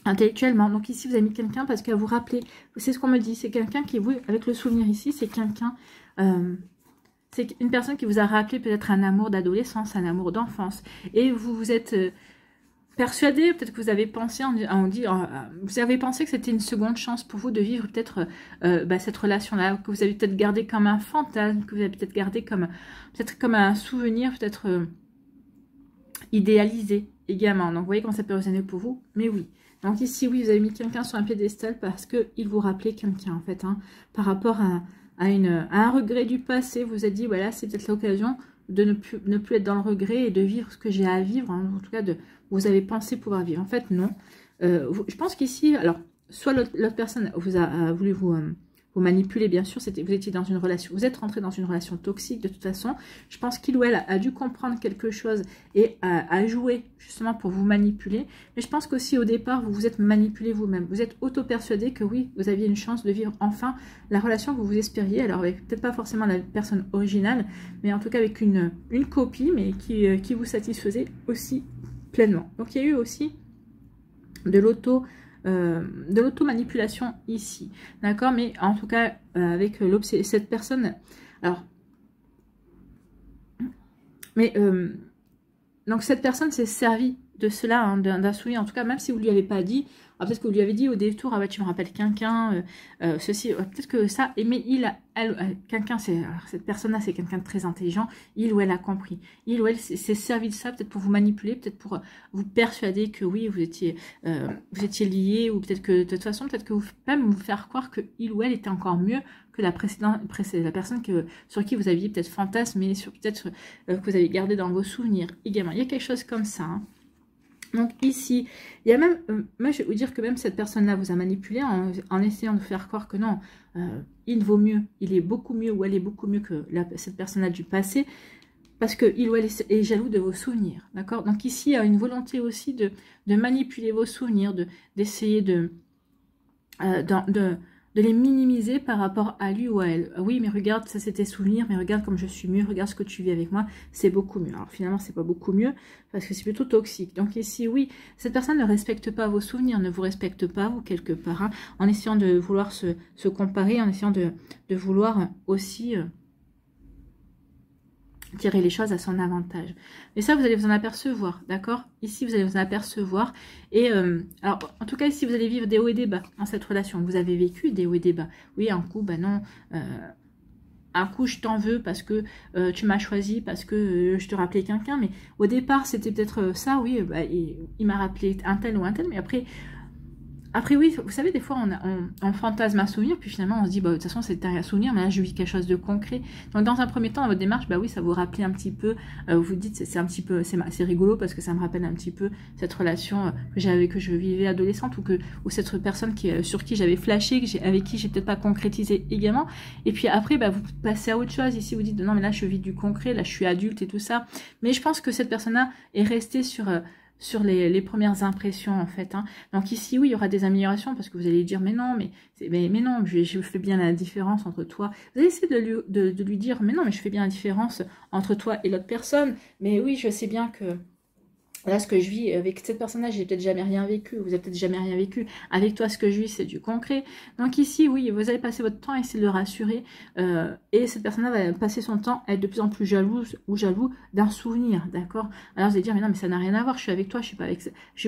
intellectuellement. Donc, ici, vous avez mis quelqu'un parce qu'elle vous rappelait. C'est ce qu'on me dit. C'est quelqu'un qui, vous, avec le souvenir ici, c'est quelqu'un... c'est une personne qui vous a rappelé peut-être un amour d'adolescence, un amour d'enfance. Et vous vous êtes... persuadé, peut-être que vous avez pensé, vous avez pensé que c'était une seconde chance pour vous de vivre peut-être cette relation-là, que vous avez peut-être gardé comme un fantasme, que vous avez peut-être gardé comme un souvenir, peut-être idéalisé également. Donc vous voyez comment ça peut résonner pour vous, mais oui. Donc ici, oui, vous avez mis quelqu'un sur un piédestal parce qu'il vous rappelait quelqu'un en fait, hein, par rapport à un regret du passé. Vous vous êtes dit, voilà, c'est peut-être l'occasion de ne plus être dans le regret et de vivre ce que j'ai à vivre, hein, en tout cas vous avez pensé pouvoir vivre. En fait, non. Je pense qu'ici, alors, soit l'autre personne vous a voulu vous manipuler, bien sûr, vous étiez dans une relation, vous êtes rentré dans une relation toxique de toute façon. Je pense qu'il ou elle a dû comprendre quelque chose et a joué justement pour vous manipuler. Mais je pense qu'aussi au départ, vous vous êtes manipulé vous-même. Vous êtes auto-persuadé que oui, vous aviez une chance de vivre enfin la relation que vous espériez. Alors, avec peut-être pas forcément la personne originale, mais en tout cas avec une copie, mais qui vous satisfaisait aussi pleinement. Donc, il y a eu aussi de l'auto-manipulation ici, d'accord, mais en tout cas avec cette personne, alors mais donc cette personne s'est servie de cela, hein, d'un souvenir, en tout cas même si vous lui avez pas dit, peut-être que vous lui avez dit au détour, ah bah tu me rappelles quelqu'un, ceci, peut-être que ça, mais quelqu'un, cette personne-là, c'est quelqu'un de très intelligent, il ou elle a compris, il ou elle s'est servi de ça, peut-être pour vous manipuler, peut-être pour vous persuader que oui, vous étiez liés, ou peut-être que de toute façon, peut-être que même vous faire croire que il ou elle était encore mieux que la personne sur qui vous aviez peut-être fantasmé, peut-être que vous avez gardé dans vos souvenirs également. Il y a quelque chose comme ça, hein. Donc ici, il y a même, moi je vais vous dire que même cette personne-là vous a manipulé en essayant de faire croire que non, il vaut mieux, il est beaucoup mieux ou elle est beaucoup mieux que cette personne-là du passé, parce que il ou elle est jaloux de vos souvenirs, d'accord? Donc ici, il y a une volonté aussi de manipuler vos souvenirs, d'essayer de les minimiser par rapport à lui ou à elle. Oui, mais regarde, ça c'était souvenir, mais regarde comme je suis mieux, regarde ce que tu vis avec moi, c'est beaucoup mieux. Alors finalement, c'est pas beaucoup mieux, parce que c'est plutôt toxique. Donc ici, oui, cette personne ne respecte pas vos souvenirs, ne vous respecte pas, vous, quelque part, hein, en essayant de vouloir se comparer, en essayant de vouloir aussi... tirer les choses à son avantage. Mais ça, vous allez vous en apercevoir, d'accord? Ici, vous allez vous en apercevoir. Et, alors, en tout cas, ici, vous allez vivre des hauts et des bas dans cette relation. Vous avez vécu des hauts et des bas. Oui, un coup, bah non, un coup, je t'en veux parce que tu m'as choisi, parce que je te rappelais quelqu'un. Mais au départ, c'était peut-être ça, oui, bah, il m'a rappelé un tel ou un tel. Mais après, oui, vous savez, des fois, on fantasme un souvenir, puis finalement, on se dit, bah, de toute façon, c'était un souvenir, mais là, je vis quelque chose de concret. Donc, dans un premier temps, dans votre démarche, bah oui, ça vous rappelait un petit peu, vous vous dites, c'est un petit peu, c'est rigolo, parce que ça me rappelle un petit peu cette relation que je vivais adolescente, ou cette personne sur qui j'avais flashé, avec qui j'ai peut-être pas concrétisé également. Et puis après, bah, vous passez à autre chose. Ici, vous dites, non, mais là, je vis du concret, là, je suis adulte et tout ça. Mais je pense que cette personne-là est restée sur les premières impressions, en fait. Hein. Donc ici, oui, il y aura des améliorations, parce que vous allez dire, mais non, mais non, je fais bien la différence entre toi. Vous allez essayer de lui dire, mais non, mais je fais bien la différence entre toi et l'autre personne. Mais oui, je sais bien que... Là, ce que je vis avec cette personne-là, j'ai peut-être jamais rien vécu. Vous avez peut-être jamais rien vécu. Avec toi, ce que je vis, c'est du concret. Donc ici, oui, vous allez passer votre temps à essayer de le rassurer. Et cette personne-là va passer son temps à être de plus en plus jalouse ou jaloux d'un souvenir, d'accord? Alors vous allez dire, mais non, mais ça n'a rien à voir. Je suis avec toi, je suis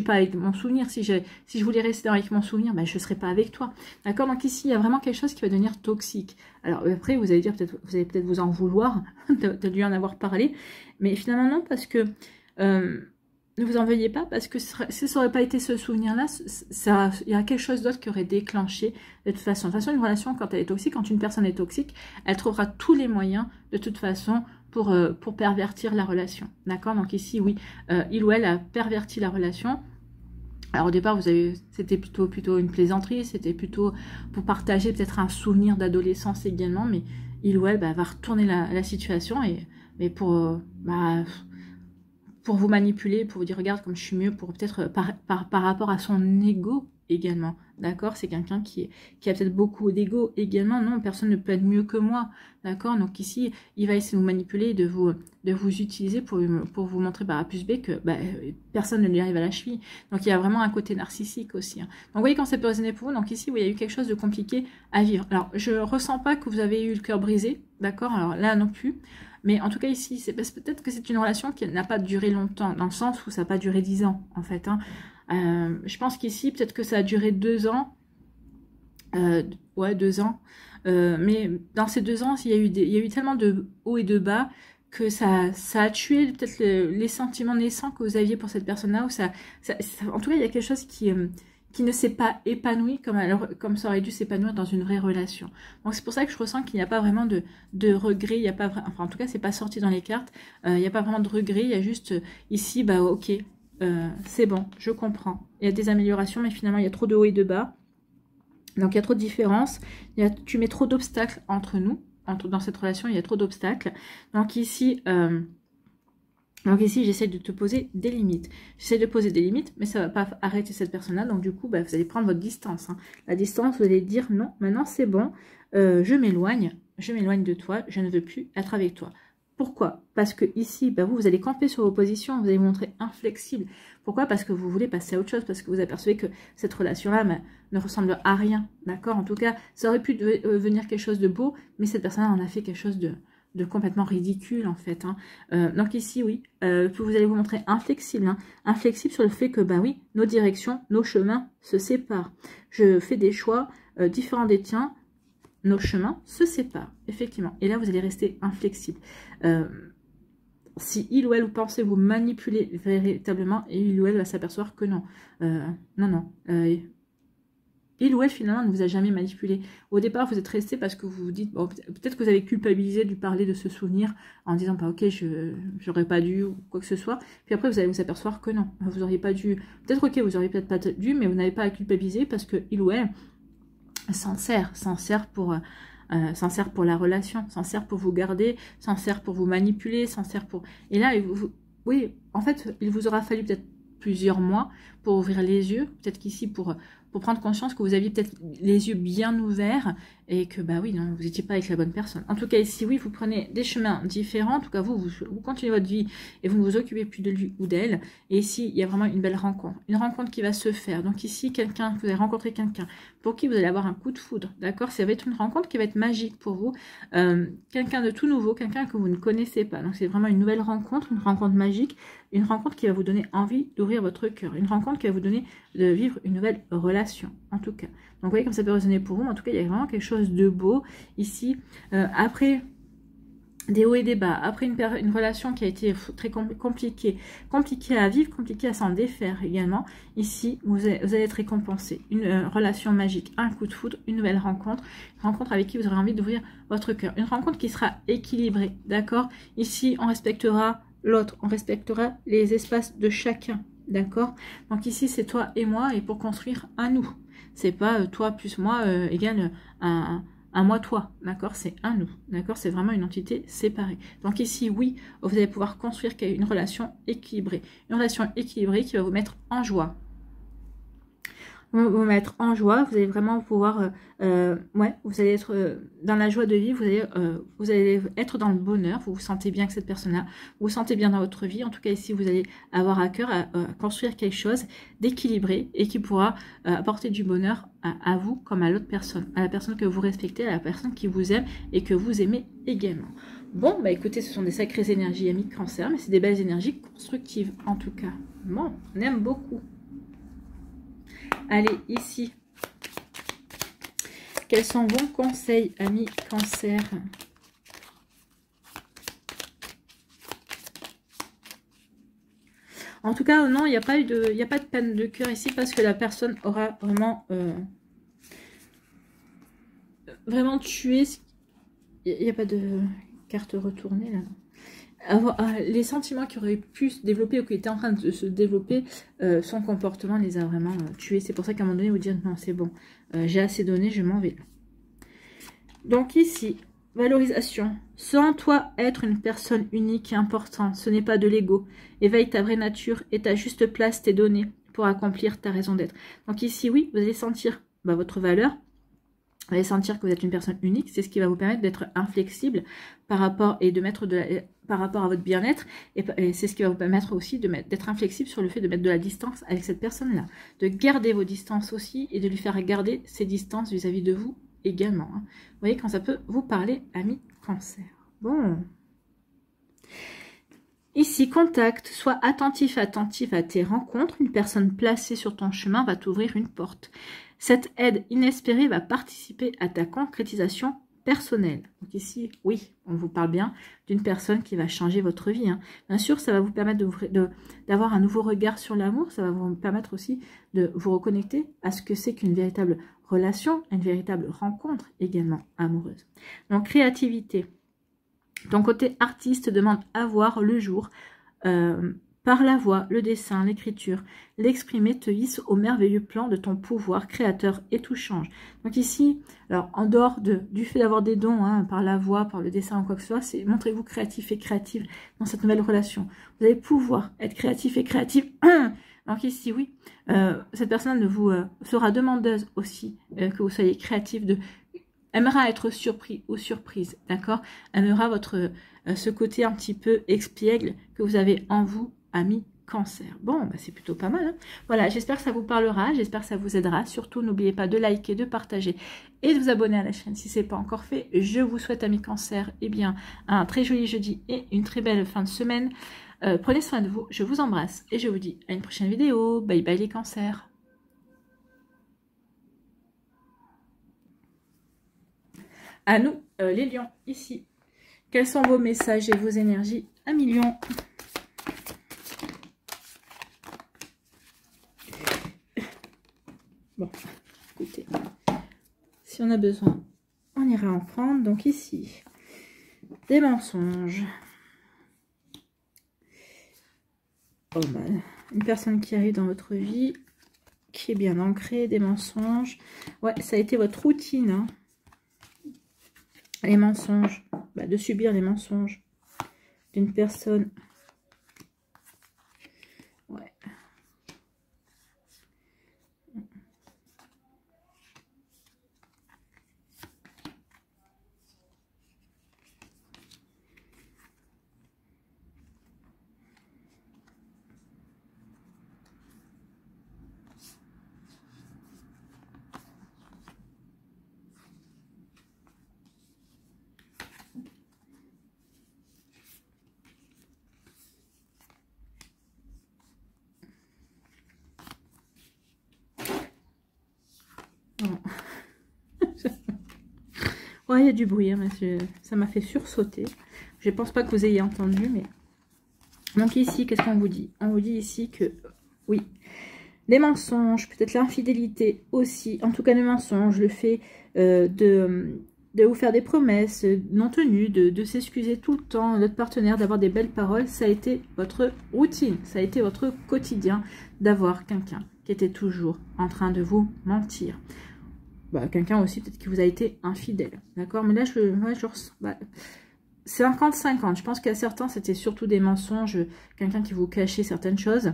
pas avec mon souvenir. Si je voulais rester avec mon souvenir, ben, je serais pas avec toi, d'accord? Donc ici, il y a vraiment quelque chose qui va devenir toxique. Alors après, vous allez dire, vous allez peut-être vous en vouloir de lui en avoir parlé. Mais finalement, non, parce que... ne vous en veuillez pas, parce que si ça n'aurait pas été ce souvenir-là, il y a quelque chose d'autre qui aurait déclenché de toute façon. De toute façon, une relation, quand elle est toxique, quand une personne est toxique, elle trouvera tous les moyens, de toute façon, pour pervertir la relation. D'accord? Donc ici, oui, il ou elle a perverti la relation. Alors au départ, c'était plutôt une plaisanterie, c'était plutôt pour partager peut-être un souvenir d'adolescence également, mais il ou elle va retourner la situation, mais pour vous manipuler, pour vous dire, regarde comme je suis mieux, pour peut-être par rapport à son ego également, d'accord? C'est quelqu'un qui a peut-être beaucoup d'ego également, non, personne ne peut être mieux que moi, d'accord? Donc ici, il va essayer de vous manipuler, de vous utiliser pour vous montrer par A plus B que personne ne lui arrive à la cheville. Donc il y a vraiment un côté narcissique aussi. Hein. Donc vous voyez quand ça peut résonner pour vous, donc ici, il y a eu quelque chose de compliqué à vivre. Alors, je ressens pas que vous avez eu le cœur brisé, d'accord? Alors là non plus. Mais en tout cas ici, c'est peut-être que c'est une relation qui n'a pas duré longtemps, dans le sens où ça n'a pas duré 10 ans, en fait. Hein. Je pense qu'ici, peut-être que ça a duré 2 ans. Ouais, 2 ans. Mais dans ces 2 ans, il y a eu tellement de hauts et de bas que ça a tué peut-être les sentiments naissants que vous aviez pour cette personne-là. En tout cas, il y a quelque chose qui ne s'est pas épanoui comme ça aurait dû s'épanouir dans une vraie relation. Donc c'est pour ça que je ressens qu'il n'y a pas vraiment de regret, il y a pas enfin en tout cas c'est pas sorti dans les cartes, il n'y a pas vraiment de regret, il y a juste ici, bah ok, c'est bon, je comprends. Il y a des améliorations, mais finalement il y a trop de hauts et de bas, donc il y a trop de différences, tu mets trop d'obstacles entre nous, dans cette relation il y a trop d'obstacles, donc ici... j'essaie de te poser des limites. J'essaie de poser des limites, mais ça ne va pas arrêter cette personne-là. Donc, du coup, vous allez prendre votre distance. Hein. La distance, vous allez dire non, maintenant c'est bon, je m'éloigne de toi, je ne veux plus être avec toi. Pourquoi? Parce que ici, vous allez camper sur vos positions, vous allez vous montrer inflexible. Pourquoi? Parce que vous voulez passer à autre chose, parce que vous apercevez que cette relation-là ne ressemble à rien. D'accord? En tout cas, ça aurait pu devenir quelque chose de beau, mais cette personne-là en a fait quelque chose de complètement ridicule en fait. Hein. Donc ici, oui, vous allez vous montrer inflexible. Hein. Inflexible sur le fait que, oui, nos directions, nos chemins se séparent. Je fais des choix différents des tiens, nos chemins se séparent, effectivement. Et là, vous allez rester inflexible. Si il ou elle, vous pensez vous manipuler véritablement, et il ou elle va s'apercevoir que non. Non. Il ou elle, finalement, ne vous a jamais manipulé. Au départ, vous êtes resté parce que vous vous dites, bon, peut-être que vous avez culpabilisé de parler de ce souvenir en disant, ok, j'aurais pas dû, ou quoi que ce soit. Puis après, vous allez vous aperceoir que non, vous auriez pas dû. Peut-être, ok, vous auriez peut-être pas dû, mais vous n'avez pas à culpabiliser parce que il ou elle s'en sert pour la relation, s'en sert pour vous garder, s'en sert pour vous manipuler, s'en sert pour... Et là, oui, en fait, il vous aura fallu peut-être plusieurs mois pour ouvrir les yeux, peut-être qu'ici pour pour prendre conscience que vous aviez peut-être les yeux bien ouverts et que, bah oui, non, vous n'étiez pas avec la bonne personne. En tout cas, ici, oui, vous prenez des chemins différents. En tout cas, vous continuez votre vie et vous ne vous occupez plus de lui ou d'elle. Et ici, il y a vraiment une belle rencontre. Une rencontre qui va se faire. Donc ici, vous allez rencontrer quelqu'un pour qui vous allez avoir un coup de foudre. D'accord? Ça va être une rencontre qui va être magique pour vous. Quelqu'un de tout nouveau, quelqu'un que vous ne connaissez pas. Donc c'est vraiment une nouvelle rencontre, une rencontre magique, une rencontre qui va vous donner envie d'ouvrir votre cœur. Une rencontre qui va vous donner de vivre une nouvelle relation, en tout cas. Donc vous voyez comme ça peut résonner pour vous, mais en tout cas, il y a vraiment quelque chose de beau ici. Après des hauts et des bas, après une relation qui a été très compliquée à vivre, compliquée à s'en défaire également, ici, vous allez être récompensé. Une relation magique, un coup de foudre, une nouvelle rencontre, une rencontre avec qui vous aurez envie d'ouvrir votre cœur. Une rencontre qui sera équilibrée, d'accord? Ici, on respectera l'autre, on respectera les espaces de chacun, d'accord? Donc ici, c'est toi et moi, et pour construire un nous. C'est pas toi plus moi égale un moi-toi, d'accord? C'est un nous, d'accord? C'est vraiment une entité séparée. Donc ici, oui, vous allez pouvoir construire une relation équilibrée. Une relation équilibrée qui va vous mettre en joie. Vous mettre en joie, vous allez vraiment pouvoir, ouais, vous allez être dans la joie de vivre, vous allez être dans le bonheur, vous vous sentez bien avec cette personne-là, vous vous sentez bien dans votre vie. En tout cas, ici, vous allez avoir à cœur à construire quelque chose d'équilibré et qui pourra apporter du bonheur à vous comme à l'autre personne, à la personne que vous respectez, à la personne qui vous aime et que vous aimez également. Bon, bah écoutez, ce sont des sacrées énergies amies de Cancer, mais c'est des belles énergies constructives en tout cas. Bon, on aime beaucoup. Allez, ici, quels sont vos conseils, amis Cancer? En tout cas, non, il n'y a pas de peine de cœur ici parce que la personne aura vraiment, vraiment tué. Il n'y a pas de carte retournée là. Les sentiments qui auraient pu se développer ou qui étaient en train de se développer, son comportement les a vraiment tués. C'est pour ça qu'à un moment donné, vous dire non, c'est bon, j'ai assez donné, je m'en vais. Donc ici, valorisation. Sans toi être une personne unique et importante, ce n'est pas de l'ego. Éveille ta vraie nature et ta juste place t'est donnée pour accomplir ta raison d'être. Donc ici, oui, vous allez sentir votre valeur. Vous allez sentir que vous êtes une personne unique, c'est ce qui va vous permettre d'être inflexible par rapport et de mettre par rapport à votre bien-être, et c'est ce qui va vous permettre aussi d'être inflexible sur le fait de mettre de la distance avec cette personne-là, de garder vos distances aussi et de lui faire garder ses distances vis-à-vis de vous également. Hein. Vous voyez quand ça peut vous parler, amis Cancer. Bon. Ici, contact, sois attentif à tes rencontres. Une personne placée sur ton chemin va t'ouvrir une porte. Cette aide inespérée va participer à ta concrétisation personnelle. Donc ici, oui, on vous parle bien d'une personne qui va changer votre vie. Hein. Bien sûr, ça va vous permettre d'avoir un nouveau regard sur l'amour. Ça va vous permettre aussi de vous reconnecter à ce que c'est qu'une véritable relation, une véritable rencontre également amoureuse. Donc, créativité. Ton côté artiste demande à voir le jour. Par la voix, le dessin, l'écriture, l'exprimer te hisse au merveilleux plan de ton pouvoir créateur et tout change. Donc ici, alors en dehors du fait d'avoir des dons, hein, par la voix, par le dessin ou quoi que ce soit, c'est montrez-vous créatif et créative dans cette nouvelle relation. Vous allez pouvoir être créatif et créative. Donc ici, oui, cette personne vous sera demandeuse aussi que vous soyez créatif aimera être surpris ou surprise, d'accord? Aimera ce côté un petit peu espiègle que vous avez en vous, amis Cancer. Bon, bah c'est plutôt pas mal. Hein. Voilà, j'espère que ça vous parlera, j'espère que ça vous aidera. Surtout, n'oubliez pas de liker, de partager et de vous abonner à la chaîne si ce n'est pas encore fait. Je vous souhaite, amis Cancer, eh bien, un très joli jeudi et une très belle fin de semaine. Prenez soin de vous, je vous embrasse et je vous dis à une prochaine vidéo. Bye bye les Cancers. À nous, les lions, ici. Quels sont vos messages et vos énergies, amis lions? Bon, écoutez, si on a besoin, on ira en prendre. Donc ici, des mensonges. Oh ben, une personne qui arrive dans votre vie, qui est bien ancrée, des mensonges. Ouais, ça a été votre routine, hein. Les mensonges, bah, de subir les mensonges d'une personne. Ouais. Ouais, il y a du bruit, hein, ça m'a fait sursauter. Je pense pas que vous ayez entendu, mais... Donc ici, qu'est-ce qu'on vous dit? On vous dit ici que, oui, les mensonges, peut-être l'infidélité aussi, en tout cas les mensonges, le fait de vous faire des promesses non tenues, de s'excuser tout le temps, notre partenaire, d'avoir des belles paroles, ça a été votre routine, ça a été votre quotidien d'avoir quelqu'un qui était toujours en train de vous mentir. Bah, quelqu'un aussi peut-être qui vous a été infidèle, d'accord? Mais là, bah, c'est 50-50. Je pense qu'à certains, c'était surtout des mensonges, quelqu'un qui vous cachait certaines choses.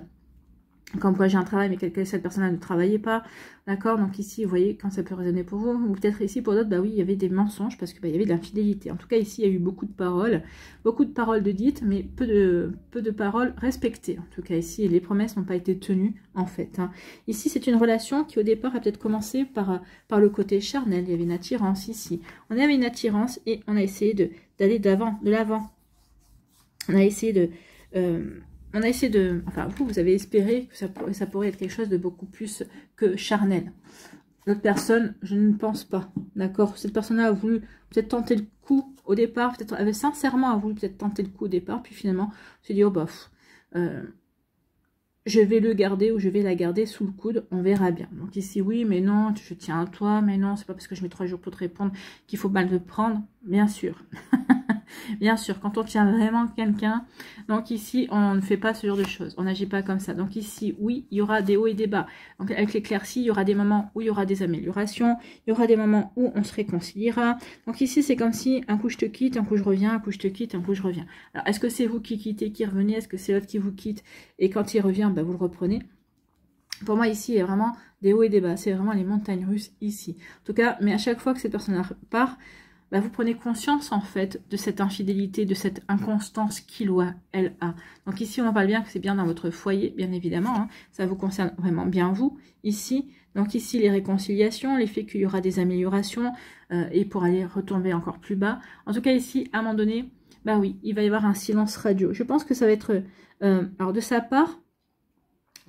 Comme quoi j'ai un travail, mais cette personne-là ne travaillait pas. D'accord? Donc ici, vous voyez, quand ça peut résonner pour vous. Ou peut-être ici, pour d'autres, bah oui, il y avait des mensonges parce qu'il y avait de l'infidélité. En tout cas, ici, il y a eu beaucoup de paroles de dites, mais peu de paroles respectées. En tout cas, ici, les promesses n'ont pas été tenues, en fait. Hein. Ici, c'est une relation qui, au départ, a peut-être commencé par le côté charnel. Il y avait une attirance ici. On avait une attirance et on a essayé d'aller de l'avant. On a essayé enfin vous avez espéré que ça pourrait être quelque chose de beaucoup plus que charnel. L'autre personne, je ne pense pas, d'accord? Cette personne-là a voulu peut-être tenter le coup au départ, peut-être avait sincèrement voulu peut-être tenter le coup au départ, puis finalement, s'est dit, oh bah, je vais le garder ou je vais la garder sous le coude, on verra bien. Donc ici, oui, mais non, je tiens à toi, mais non, c'est pas parce que je mets 3 jours pour te répondre qu'il faut mal le prendre, bien sûr. Bien sûr, quand on tient vraiment quelqu'un, donc ici, on ne fait pas ce genre de choses. On n'agit pas comme ça. Donc ici, oui, il y aura des hauts et des bas. Donc avec l'éclaircie, il y aura des moments où il y aura des améliorations. Il y aura des moments où on se réconciliera. Donc ici, c'est comme si un coup je te quitte, un coup je reviens, un coup je te quitte, un coup je reviens. Alors, est-ce que c'est vous qui quittez, qui revenez? Est-ce que c'est l'autre qui vous quitte? Et quand il revient, bah, vous le reprenez. Pour moi, ici, il y a vraiment des hauts et des bas. C'est vraiment les montagnes russes ici. En tout cas, mais à chaque fois que cette personne part, bah, vous prenez conscience en fait de cette infidélité, de cette inconstance qu'il ou elle a. Donc ici, on parle bien que c'est bien dans votre foyer, bien évidemment. Hein, ça vous concerne vraiment bien vous, ici. Donc ici, les réconciliations, les faits qu'il y aura des améliorations et pour aller retomber encore plus bas. En tout cas, ici, à un moment donné, bah oui, il va y avoir un silence radio. Je pense que ça va être, alors de sa part,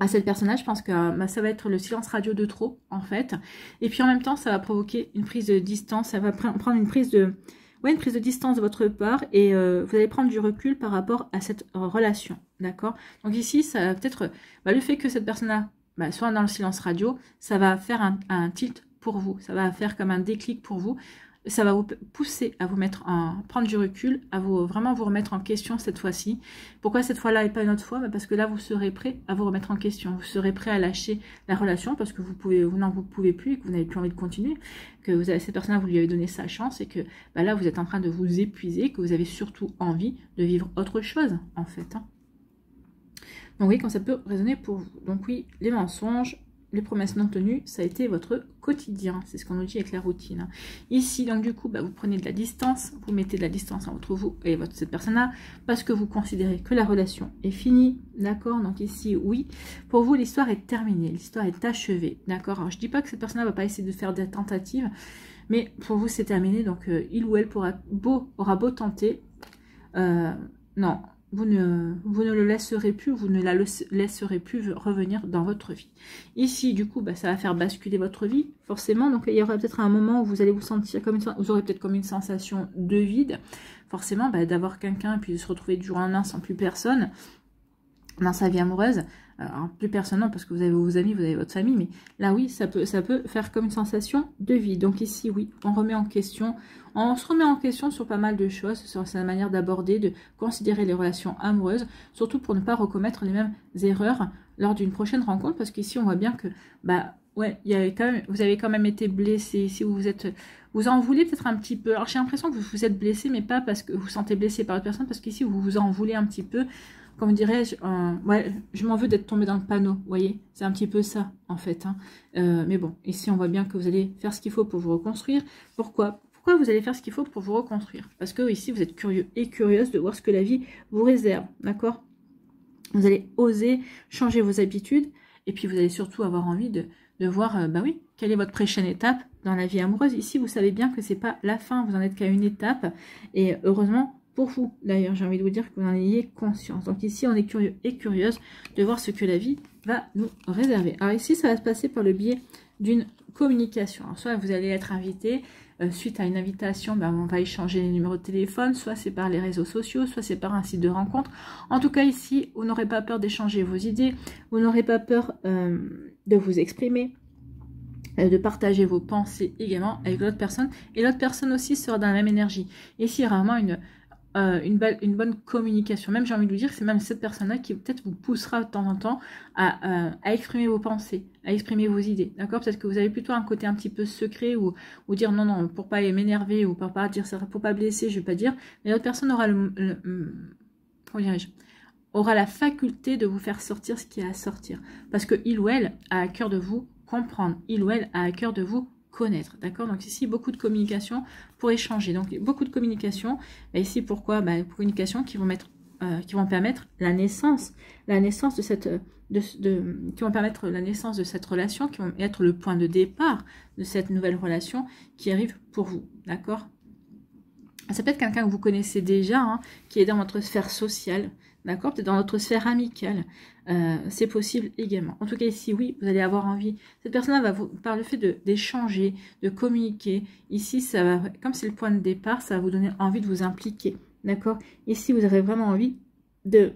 à cette personne-là, je pense que ça va être le silence radio de trop, en fait. Et puis en même temps, ça va provoquer une prise de distance. Ça va prendre une prise de distance de votre part. Et vous allez prendre du recul par rapport à cette relation. D'accord? Donc ici, ça va peut-être... le fait que cette personne-là soit dans le silence radio, ça va faire un tilt pour vous. Ça va faire comme un déclic pour vous. Ça va vous pousser à prendre du recul, à vraiment vous remettre en question cette fois-ci. Pourquoi cette fois-là et pas une autre fois? Parce que là, vous serez prêt à vous remettre en question. Vous serez prêt à lâcher la relation parce que vous n'en pouvez plus et que vous n'avez plus envie de continuer. Que cette personne-là, vous lui avez donné sa chance et que là, vous êtes en train de vous épuiser, que vous avez surtout envie de vivre autre chose, en fait. Hein. Donc oui, quand ça peut résonner pour vous. Donc oui, les mensonges, les promesses non tenues, ça a été votre quotidien. C'est ce qu'on nous dit avec la routine. Ici, donc du coup, vous prenez de la distance. Vous mettez de la distance entre vous et cette personne-là parce que vous considérez que la relation est finie. D'accord? Donc ici, oui. Pour vous, l'histoire est terminée. L'histoire est achevée. D'accord? Alors, je ne dis pas que cette personne-là ne va pas essayer de faire des tentatives. Mais pour vous, c'est terminé. Donc, il ou elle aura beau tenter. Non. Vous ne le laisserez plus, vous ne la laisserez plus revenir dans votre vie. Ici, du coup, ça va faire basculer votre vie, forcément. Donc, il y aura peut-être un moment où vous allez vous sentir comme vous aurez peut-être comme une sensation de vide, forcément, d'avoir quelqu'un et puis de se retrouver du jour au lendemain sans plus personne dans sa vie amoureuse. Alors, plus personne, non, parce que vous avez vos amis, vous avez votre famille, mais là, oui, ça peut faire comme une sensation de vide. Donc ici, oui, on se remet en question sur pas mal de choses, sur sa manière d'aborder, de considérer les relations amoureuses, surtout pour ne pas recommettre les mêmes erreurs lors d'une prochaine rencontre, parce qu'ici, on voit bien que, ouais, vous avez quand même été blessé. Si vous en voulez peut-être un petit peu. Alors, j'ai l'impression que vous vous êtes blessé, mais pas parce que vous vous sentez blessé par l'autre personne, parce qu'ici, vous vous en voulez un petit peu. Comme dirais-je, ouais, je m'en veux d'être tombé dans le panneau, vous voyez, c'est un petit peu ça, en fait. Hein. Mais bon, ici, on voit bien que vous allez faire ce qu'il faut pour vous reconstruire. Pourquoi vous allez faire ce qu'il faut pour vous reconstruire? Parce que ici, vous êtes curieux et curieuse de voir ce que la vie vous réserve, d'accord? Vous allez oser changer vos habitudes, et puis vous allez surtout avoir envie de voir, oui, quelle est votre prochaine étape dans la vie amoureuse. Ici, vous savez bien que c'est pas la fin, vous en êtes qu'à une étape, et heureusement, pour vous, d'ailleurs, j'ai envie de vous dire que vous en ayez conscience. Donc ici, on est curieux et curieuse de voir ce que la vie va nous réserver. Alors ici, ça va se passer par le biais d'une communication. Alors, soit vous allez être invité, suite à une invitation, ben, on va échanger les numéros de téléphone, soit c'est par les réseaux sociaux, soit c'est par un site de rencontre. En tout cas, ici, vous n'aurez pas peur d'échanger vos idées, vous n'aurez pas peur de vous exprimer, de partager vos pensées également avec l'autre personne. Et l'autre personne aussi sera dans la même énergie. Ici, il y a vraiment une bonne communication. Même, j'ai envie de vous dire que c'est même cette personne-là qui peut-être vous poussera de temps en temps à exprimer vos pensées, à exprimer vos idées. D'accord? Peut-être que vous avez plutôt un côté un petit peu secret ou dire non, non, pour pas m'énerver ou pour pas dire ça, pour pas blesser, je vais pas dire. Mais l'autre personne aura comment dirais-je? Aura la faculté de vous faire sortir ce qui est à sortir. Parce que il ou elle a à cœur de vous comprendre. Il ou elle a à cœur de vous connaître. D'accord? Donc ici, beaucoup de communication pour échanger. Donc beaucoup de communication. Et ici, pourquoi? Communication qui vont permettre la naissance de cette... qui vont permettre la naissance de cette relation, qui vont être le point de départ de cette nouvelle relation qui arrive pour vous. D'accord? Ça peut être quelqu'un que vous connaissez déjà, hein, qui est dans votre sphère sociale, d'accord, peut-être dans votre sphère amicale, c'est possible également. En tout cas ici, oui, vous allez avoir envie, cette personne-là va vous, par le fait d'échanger, de communiquer, ici, ça va, comme c'est le point de départ, ça va vous donner envie de vous impliquer, d'accord. Ici, vous aurez vraiment envie de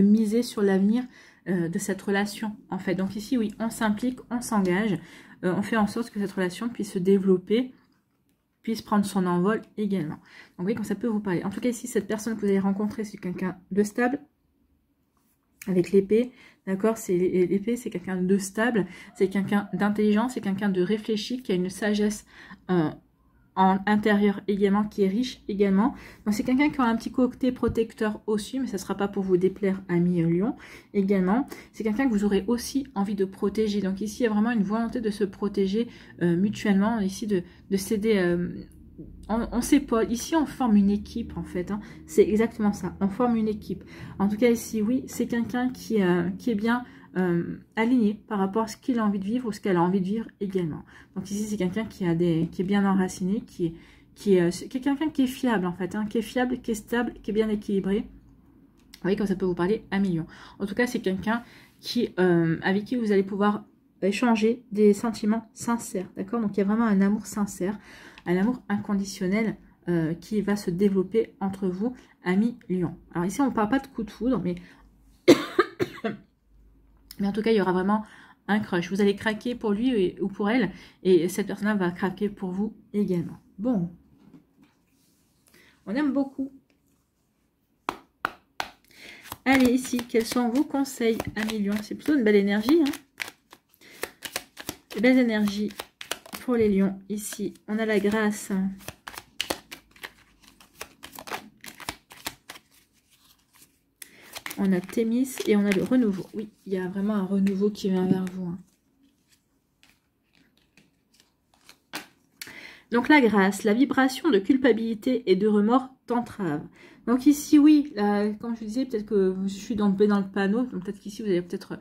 miser sur l'avenir de cette relation, en fait. Donc ici, oui, on s'implique, on s'engage, on fait en sorte que cette relation puisse se développer, puisse prendre son envol également. Donc vous voyez comme ça peut vous parler. En tout cas ici, cette personne que vous allez rencontrer, c'est quelqu'un de stable, avec l'épée, d'accord, l'épée, c'est quelqu'un de stable, c'est quelqu'un d'intelligent, c'est quelqu'un de réfléchi, qui a une sagesse en intérieur également, qui est riche également. Donc c'est quelqu'un qui a un petit côté protecteur aussi, mais ça ne sera pas pour vous déplaire, ami Lion également. C'est quelqu'un que vous aurez aussi envie de protéger. Donc ici, il y a vraiment une volonté de se protéger mutuellement, ici de s'aider. On s'épaule. Ici, on forme une équipe, en fait. Hein. C'est exactement ça. On forme une équipe. En tout cas, ici, oui, c'est quelqu'un qui est bien aligné par rapport à ce qu'il a envie de vivre ou ce qu'elle a envie de vivre également. Donc ici, c'est quelqu'un qui est bien enraciné, qui est quelqu'un qui est fiable, en fait. Hein, qui est fiable, qui est stable, qui est bien équilibré. Vous voyez, comme ça peut vous parler à million. En tout cas, c'est quelqu'un avec qui vous allez pouvoir échanger des sentiments sincères. D'accord? Donc, il y a vraiment un amour sincère, un amour inconditionnel qui va se développer entre vous, amis Lion. Alors ici, on ne parle pas de coup de foudre, mais en tout cas, il y aura vraiment un crush. Vous allez craquer pour lui ou pour elle, et cette personne-là va craquer pour vous également. Bon, on aime beaucoup. Allez, ici, quels sont vos conseils, amis Lion? C'est plutôt une belle énergie. Hein, belle énergie pour les lions. Ici, on a la grâce. On a Thémis et on a le renouveau. Oui, il y a vraiment un renouveau qui vient vers vous. Hein. Donc la grâce, la vibration de culpabilité et de remords t'entrave. Donc ici, oui, là, comme je vous disais, peut-être que je suis dans le panneau. Donc peut-être qu'ici, vous allez peut-être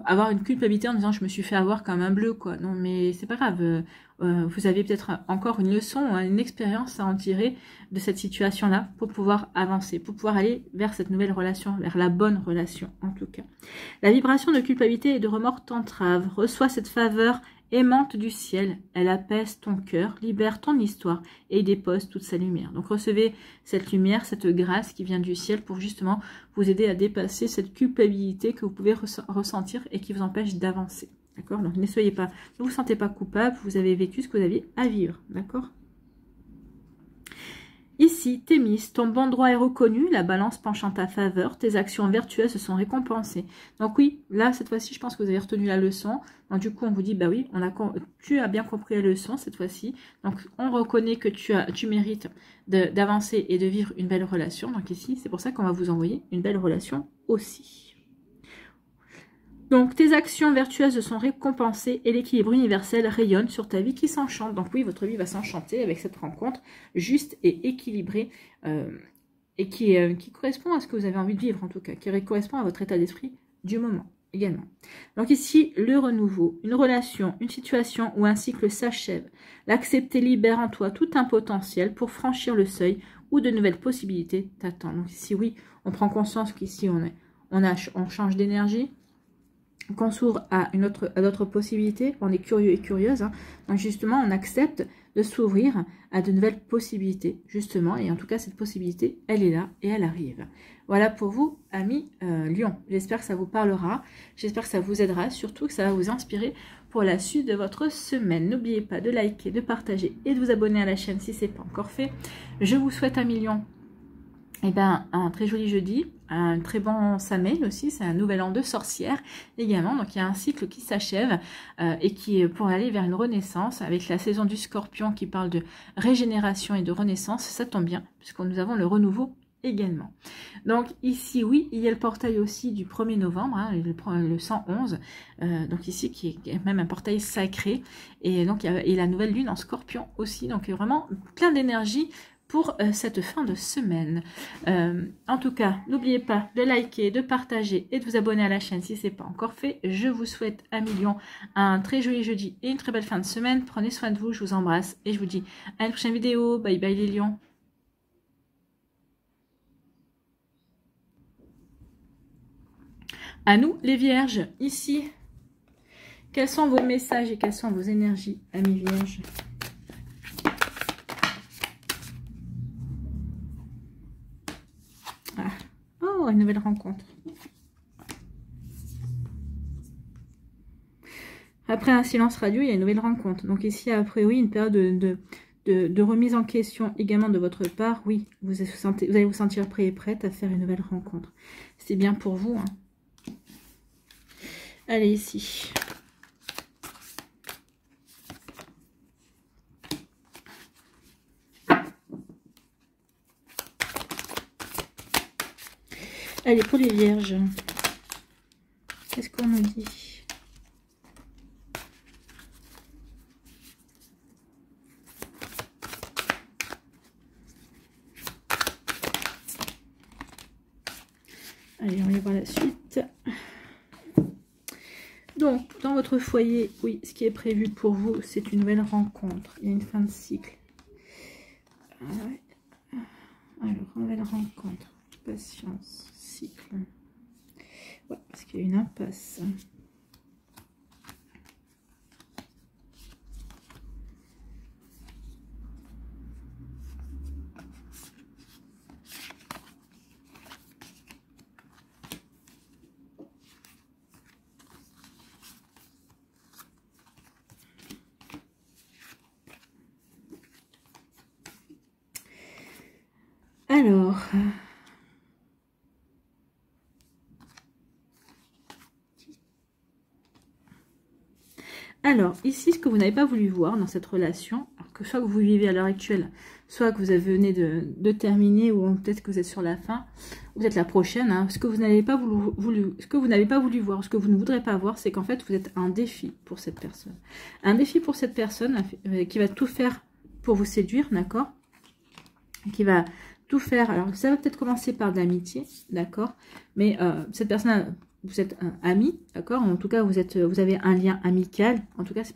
avoir une culpabilité en disant je me suis fait avoir comme un bleu, quoi. Non, mais c'est pas grave. Vous avez peut-être encore une leçon, une expérience à en tirer de cette situation-là pour pouvoir avancer, pour pouvoir aller vers cette nouvelle relation, vers la bonne relation en tout cas. La vibration de culpabilité et de remords t'entrave. Reçois cette faveur aimante du ciel. Elle apaise ton cœur, libère ton histoire et dépose toute sa lumière. Donc recevez cette lumière, cette grâce qui vient du ciel pour justement vous aider à dépasser cette culpabilité que vous pouvez ressentir et qui vous empêche d'avancer. D'accord? Donc ne vous sentez pas coupable, vous avez vécu ce que vous aviez à vivre. D'accord? Ici, Thémis, ton bon droit est reconnu, la balance penche en ta faveur, tes actions vertueuses sont récompensées. Donc oui, là, cette fois-ci, je pense que vous avez retenu la leçon. Donc du coup, on vous dit, bah oui, tu as bien compris la leçon cette fois-ci. Donc on reconnaît que tu mérites d'avancer et de vivre une belle relation. Donc ici, c'est pour ça qu'on va vous envoyer une belle relation aussi. Donc, tes actions vertueuses sont récompensées et l'équilibre universel rayonne sur ta vie qui s'enchante. Donc oui, votre vie va s'enchanter avec cette rencontre juste et équilibrée et qui correspond à ce que vous avez envie de vivre en tout cas, qui correspond à votre état d'esprit du moment également. Donc ici, le renouveau, une relation, une situation ou un cycle s'achève. L'accepter libère en toi tout un potentiel pour franchir le seuil où de nouvelles possibilités t'attendent. Donc ici, oui, on prend conscience qu'ici, on change d'énergie. qu'on s'ouvre à d'autres possibilités, on est curieux et curieuse, hein. Donc justement on accepte de s'ouvrir à de nouvelles possibilités, justement, et en tout cas cette possibilité, elle est là et elle arrive. Voilà pour vous, amis Lion. J'espère que ça vous parlera, j'espère que ça vous aidera, surtout que ça va vous inspirer pour la suite de votre semaine. N'oubliez pas de liker, de partager et de vous abonner à la chaîne si ce n'est pas encore fait. Je vous souhaite, amis Lion, eh ben, un très joli jeudi, un très bon Samhain aussi, c'est un nouvel an de sorcière également, donc il y a un cycle qui s'achève et qui est pour aller vers une renaissance avec la saison du Scorpion qui parle de régénération et de renaissance, ça tombe bien puisque nous avons le renouveau également. Donc ici, oui, il y a le portail aussi du 1er novembre, hein, le 111, donc ici qui est même un portail sacré, et donc il y a la nouvelle lune en Scorpion aussi, donc vraiment plein d'énergie pour cette fin de semaine. En tout cas, n'oubliez pas de liker, de partager et de vous abonner à la chaîne si ce n'est pas encore fait. Je vous souhaite, amis Lion, un très joli jeudi et une très belle fin de semaine. Prenez soin de vous, je vous embrasse et je vous dis à une prochaine vidéo. Bye bye les lions. À nous les vierges, ici, quels sont vos messages et quelles sont vos énergies, amis vierges? Oh, une nouvelle rencontre. Après un silence radio, il y a une nouvelle rencontre. Donc ici, après, oui, une période de remise en question également de votre part. Oui, vous allez vous sentir prêt et prête à faire une nouvelle rencontre. C'est bien pour vous, hein. Allez, ici. Allez, pour les vierges, qu'est-ce qu'on nous dit? Allez, on va voir la suite. Donc, dans votre foyer, oui, ce qui est prévu pour vous, c'est une nouvelle rencontre. Il y a une fin de cycle. Alors, nouvelle rencontre. Patience, cycle. Ouais, parce qu'il y a une impasse. Alors, ici, ce que vous n'avez pas voulu voir dans cette relation, alors que soit que vous vivez à l'heure actuelle, soit que vous venez de terminer, ou peut-être que vous êtes sur la fin, ou peut-être la prochaine, hein, ce que vous n'avez pas voulu voir, ce que vous ne voudrez pas voir, c'est qu'en fait, vous êtes un défi pour cette personne. Un défi pour cette personne qui va tout faire pour vous séduire, d'accord? Qui va tout faire. Alors, ça va peut-être commencer par de l'amitié, d'accord? Mais cette personne, vous êtes amis, d'accord? En tout cas, vous avez un lien amical. En tout cas, c'est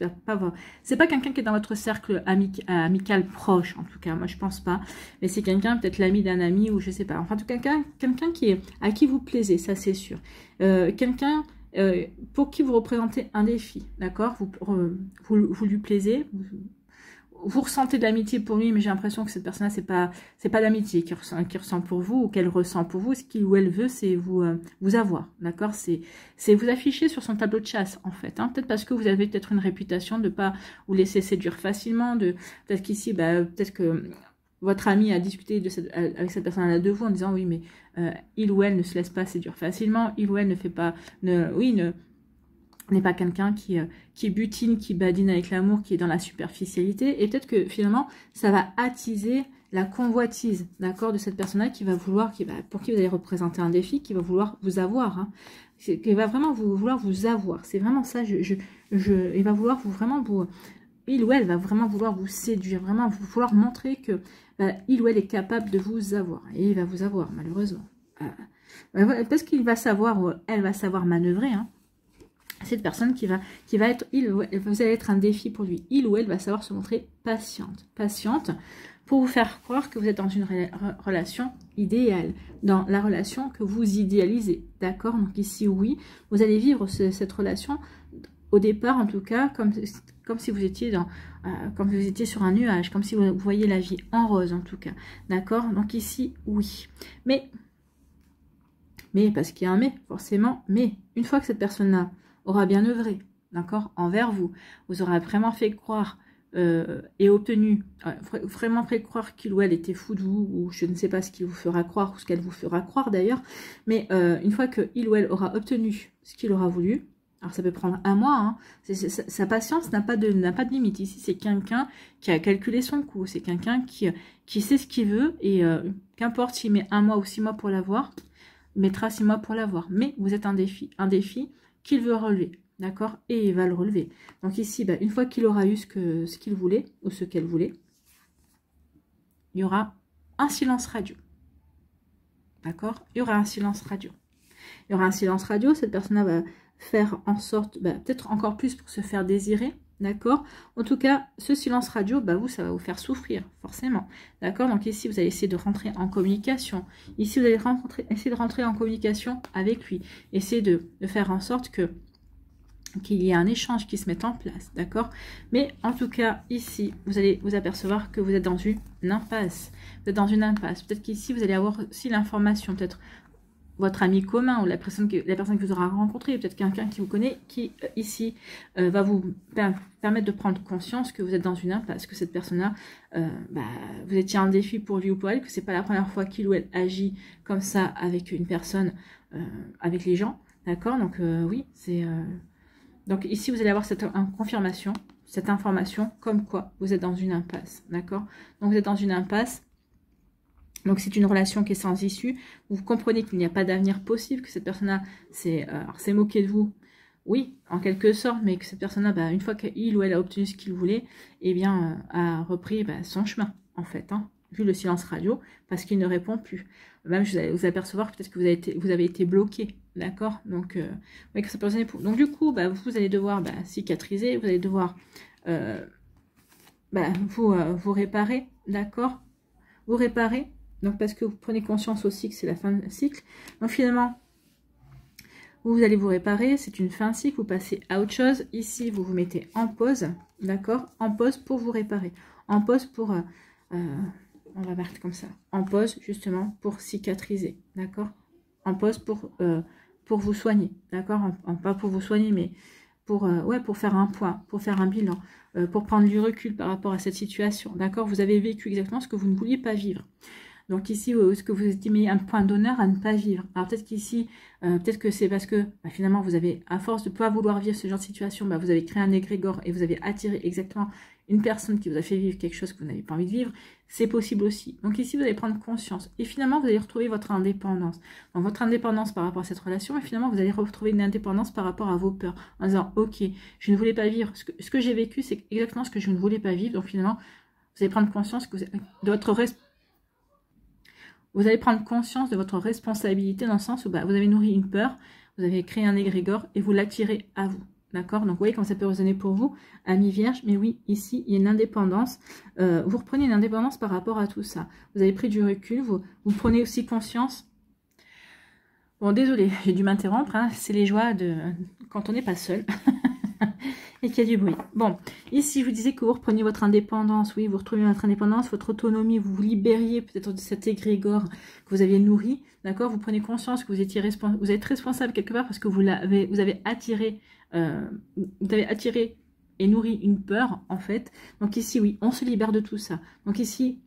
pas quelqu'un qui est dans votre cercle amical proche, en tout cas. Moi, je pense pas. Mais c'est quelqu'un, peut-être l'ami d'un ami, ou je sais pas. Enfin, en tout cas, quelqu'un à qui vous plaisez, ça c'est sûr. Quelqu'un pour qui vous représentez un défi, d'accord? Vous lui plaisez, vous ressentez de l'amitié pour lui, mais j'ai l'impression que cette personne-là, c'est pas d'amitié qu'il ressent pour vous, ou qu'elle ressent pour vous. Ce qu'il ou elle veut, c'est vous avoir, d'accord? C'est vous afficher sur son tableau de chasse, en fait. Hein. Peut-être parce que vous avez peut-être une réputation de pas vous laisser séduire facilement, peut-être qu'ici, peut-être que votre ami a discuté avec cette personne-là de vous en disant, oui, mais il ou elle ne se laisse pas séduire facilement, il ou elle ne fait pas, n'est pas quelqu'un qui butine, qui badine avec l'amour, qui est dans la superficialité. Et peut-être que finalement, ça va attiser la convoitise, d'accord, de cette personne-là qui va vouloir, pour qui vous allez représenter un défi, qui va vouloir vous avoir, hein, qui va vraiment vouloir vous avoir. C'est vraiment ça. Il va vouloir il ou elle va vraiment vouloir vous séduire, vraiment vouloir montrer que il ou elle est capable de vous avoir. Et il va vous avoir, malheureusement. Parce qu'il va savoir, elle va savoir manœuvrer, hein. Cette personne qui va être, vous allez être un défi pour lui. Il ou elle va savoir se montrer patiente. Patiente pour vous faire croire que vous êtes dans une relation idéale, dans la relation que vous idéalisez, d'accord? Donc ici, oui, vous allez vivre cette relation, au départ en tout cas, comme si vous étiez comme vous étiez sur un nuage, comme si vous voyez la vie en rose en tout cas, d'accord? Donc ici, oui. Mais parce qu'il y a un mais, forcément, mais une fois que cette personne-là aura bien œuvré, d'accord, envers vous, vous aurez vraiment fait croire et obtenu, vraiment fait croire qu'il ou elle était fou de vous, ou je ne sais pas ce qu'il vous fera croire, ou ce qu'elle vous fera croire d'ailleurs, mais une fois que il ou elle aura obtenu ce qu'il aura voulu, alors ça peut prendre un mois, hein, sa patience n'a pas de limite. Ici, c'est quelqu'un qui a calculé son coût, c'est quelqu'un qui sait ce qu'il veut, et qu'importe s'il met 1 mois ou 6 mois pour l'avoir, il mettra 6 mois pour l'avoir. Mais vous êtes un défi qu'il veut relever, d'accord? Et il va le relever. Donc ici, une fois qu'il aura eu ce qu'il voulait, ou ce qu'elle voulait, il y aura un silence radio. D'accord? Il y aura un silence radio. Il y aura un silence radio, cette personne-là va faire en sorte, peut-être encore plus pour se faire désirer, d'accord? En tout cas, ce silence radio, vous, ça va vous faire souffrir, forcément, d'accord? Donc ici, vous allez essayer de rentrer en communication. Ici, vous allez essayer de rentrer en communication avec lui. Essayez de faire en sorte qu'il y ait un échange qui se mette en place, d'accord? Mais en tout cas, ici, vous allez vous apercevoir que vous êtes dans une impasse. Vous êtes dans une impasse. Peut-être qu'ici, vous allez avoir aussi l'information, peut-être votre ami commun ou la personne que vous aurez rencontré, peut-être quelqu'un qui vous connaît, qui ici va vous permettre de prendre conscience que vous êtes dans une impasse, que cette personne-là, vous étiez un défi pour lui ou pour elle, que c'est pas la première fois qu'il ou elle agit comme ça avec une personne, avec les gens, d'accord? Donc oui, c'est... Donc ici, vous allez avoir cette confirmation, cette information, comme quoi vous êtes dans une impasse, d'accord? Donc vous êtes dans une impasse. Donc c'est une relation qui est sans issue. Vous comprenez qu'il n'y a pas d'avenir possible, que cette personne-là s'est moquée de vous. Oui, en quelque sorte, mais que cette personne-là, une fois qu'il ou elle a obtenu ce qu'il voulait, eh bien, a repris son chemin, en fait, hein, vu le silence radio, parce qu'il ne répond plus. Même, vous allez vous apercevoir peut-être que vous avez été bloqué, d'accord? Donc, que cette personne est pour... Donc, du coup, vous allez devoir cicatriser, vous allez devoir vous réparer, d'accord? Vous réparer. Donc, parce que vous prenez conscience aussi que c'est la fin de cycle. Donc, finalement, vous allez vous réparer. C'est une fin de cycle. Vous passez à autre chose. Ici, vous vous mettez en pause. D'accord? En pause pour vous réparer. En pause pour... on va mettre comme ça. En pause, justement, pour cicatriser. D'accord? En pause pour vous soigner. D'accord? Pas pour vous soigner, mais pour faire un point, pour faire un bilan, pour prendre du recul par rapport à cette situation. D'accord? Vous avez vécu exactement ce que vous ne vouliez pas vivre. Donc ici, ce que vous estimez un point d'honneur à ne pas vivre. Alors peut-être qu'ici, peut-être que c'est parce que finalement, vous avez, à force de ne pas vouloir vivre ce genre de situation, vous avez créé un égrégore et vous avez attiré exactement une personne qui vous a fait vivre quelque chose que vous n'avez pas envie de vivre. C'est possible aussi. Donc ici, vous allez prendre conscience. Et finalement, vous allez retrouver votre indépendance. Donc votre indépendance par rapport à cette relation. Et finalement, vous allez retrouver une indépendance par rapport à vos peurs. En disant, ok, je ne voulais pas vivre. Ce que j'ai vécu, c'est exactement ce que je ne voulais pas vivre. Donc finalement, vous allez prendre conscience que de votre vous allez prendre conscience de votre responsabilité dans le sens où vous avez nourri une peur, vous avez créé un égrégore et vous l'attirez à vous. D'accord? Donc, vous voyez comment ça peut résonner pour vous, ami vierge. Mais oui, ici, il y a une indépendance. Vous reprenez une indépendance par rapport à tout ça. Vous avez pris du recul, vous prenez aussi conscience. Bon, désolé, j'ai dû m'interrompre. Hein. C'est les joies de quand on n'est pas seul. Et qu'il y a du bruit. Bon, ici, je vous disais que vous repreniez votre indépendance. Oui, vous retrouvez votre indépendance, votre autonomie. Vous vous libériez peut-être de cet égrégore que vous aviez nourri. D'accord? Vous prenez conscience que vous êtes responsable quelque part parce que vous avez attiré et nourri une peur, en fait. Donc ici, oui, on se libère de tout ça. Donc ici,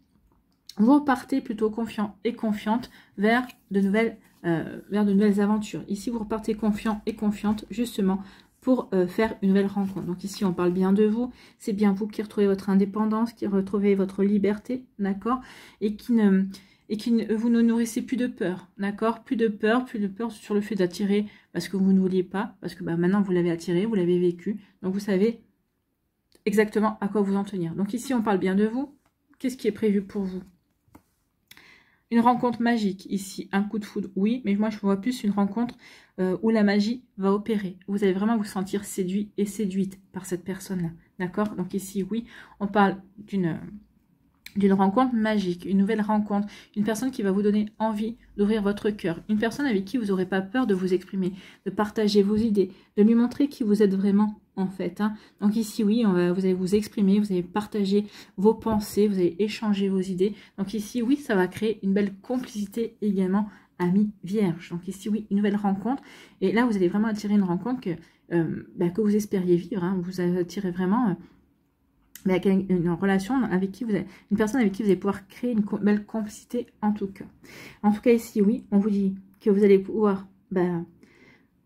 vous repartez plutôt confiant et confiante vers de nouvelles aventures. Ici, vous repartez confiant et confiante, justement, pour faire une nouvelle rencontre. Donc ici, on parle bien de vous. C'est bien vous qui retrouvez votre indépendance, qui retrouvez votre liberté, d'accord? Et vous ne nourrissez plus de peur, d'accord? Plus de peur sur le fait d'attirer parce que vous ne vouliez pas, parce que maintenant, vous l'avez attiré, vous l'avez vécu. Donc, vous savez exactement à quoi vous en tenir. Donc ici, on parle bien de vous. Qu'est-ce qui est prévu pour vous? Une rencontre magique, ici, un coup de foudre, oui, mais moi je vois plus une rencontre où la magie va opérer. Vous allez vraiment vous sentir séduit et séduite par cette personne-là, d'accord? Donc ici, oui, on parle d'une rencontre magique, une nouvelle rencontre, une personne qui va vous donner envie d'ouvrir votre cœur, une personne avec qui vous n'aurez pas peur de vous exprimer, de partager vos idées, de lui montrer qui vous êtes vraiment en fait. Hein. Donc ici, oui, vous allez vous exprimer, vous allez partager vos pensées, vous allez échanger vos idées. Donc ici, oui, ça va créer une belle complicité également, amis vierge. Donc ici, oui, une nouvelle rencontre. Et là, vous allez vraiment attirer une rencontre que vous espériez vivre. Hein. Vous attirez vraiment... mais avec une relation avec qui vous avez, une personne avec qui vous allez pouvoir créer une belle complicité en tout cas. En tout cas ici, oui, on vous dit que vous allez pouvoir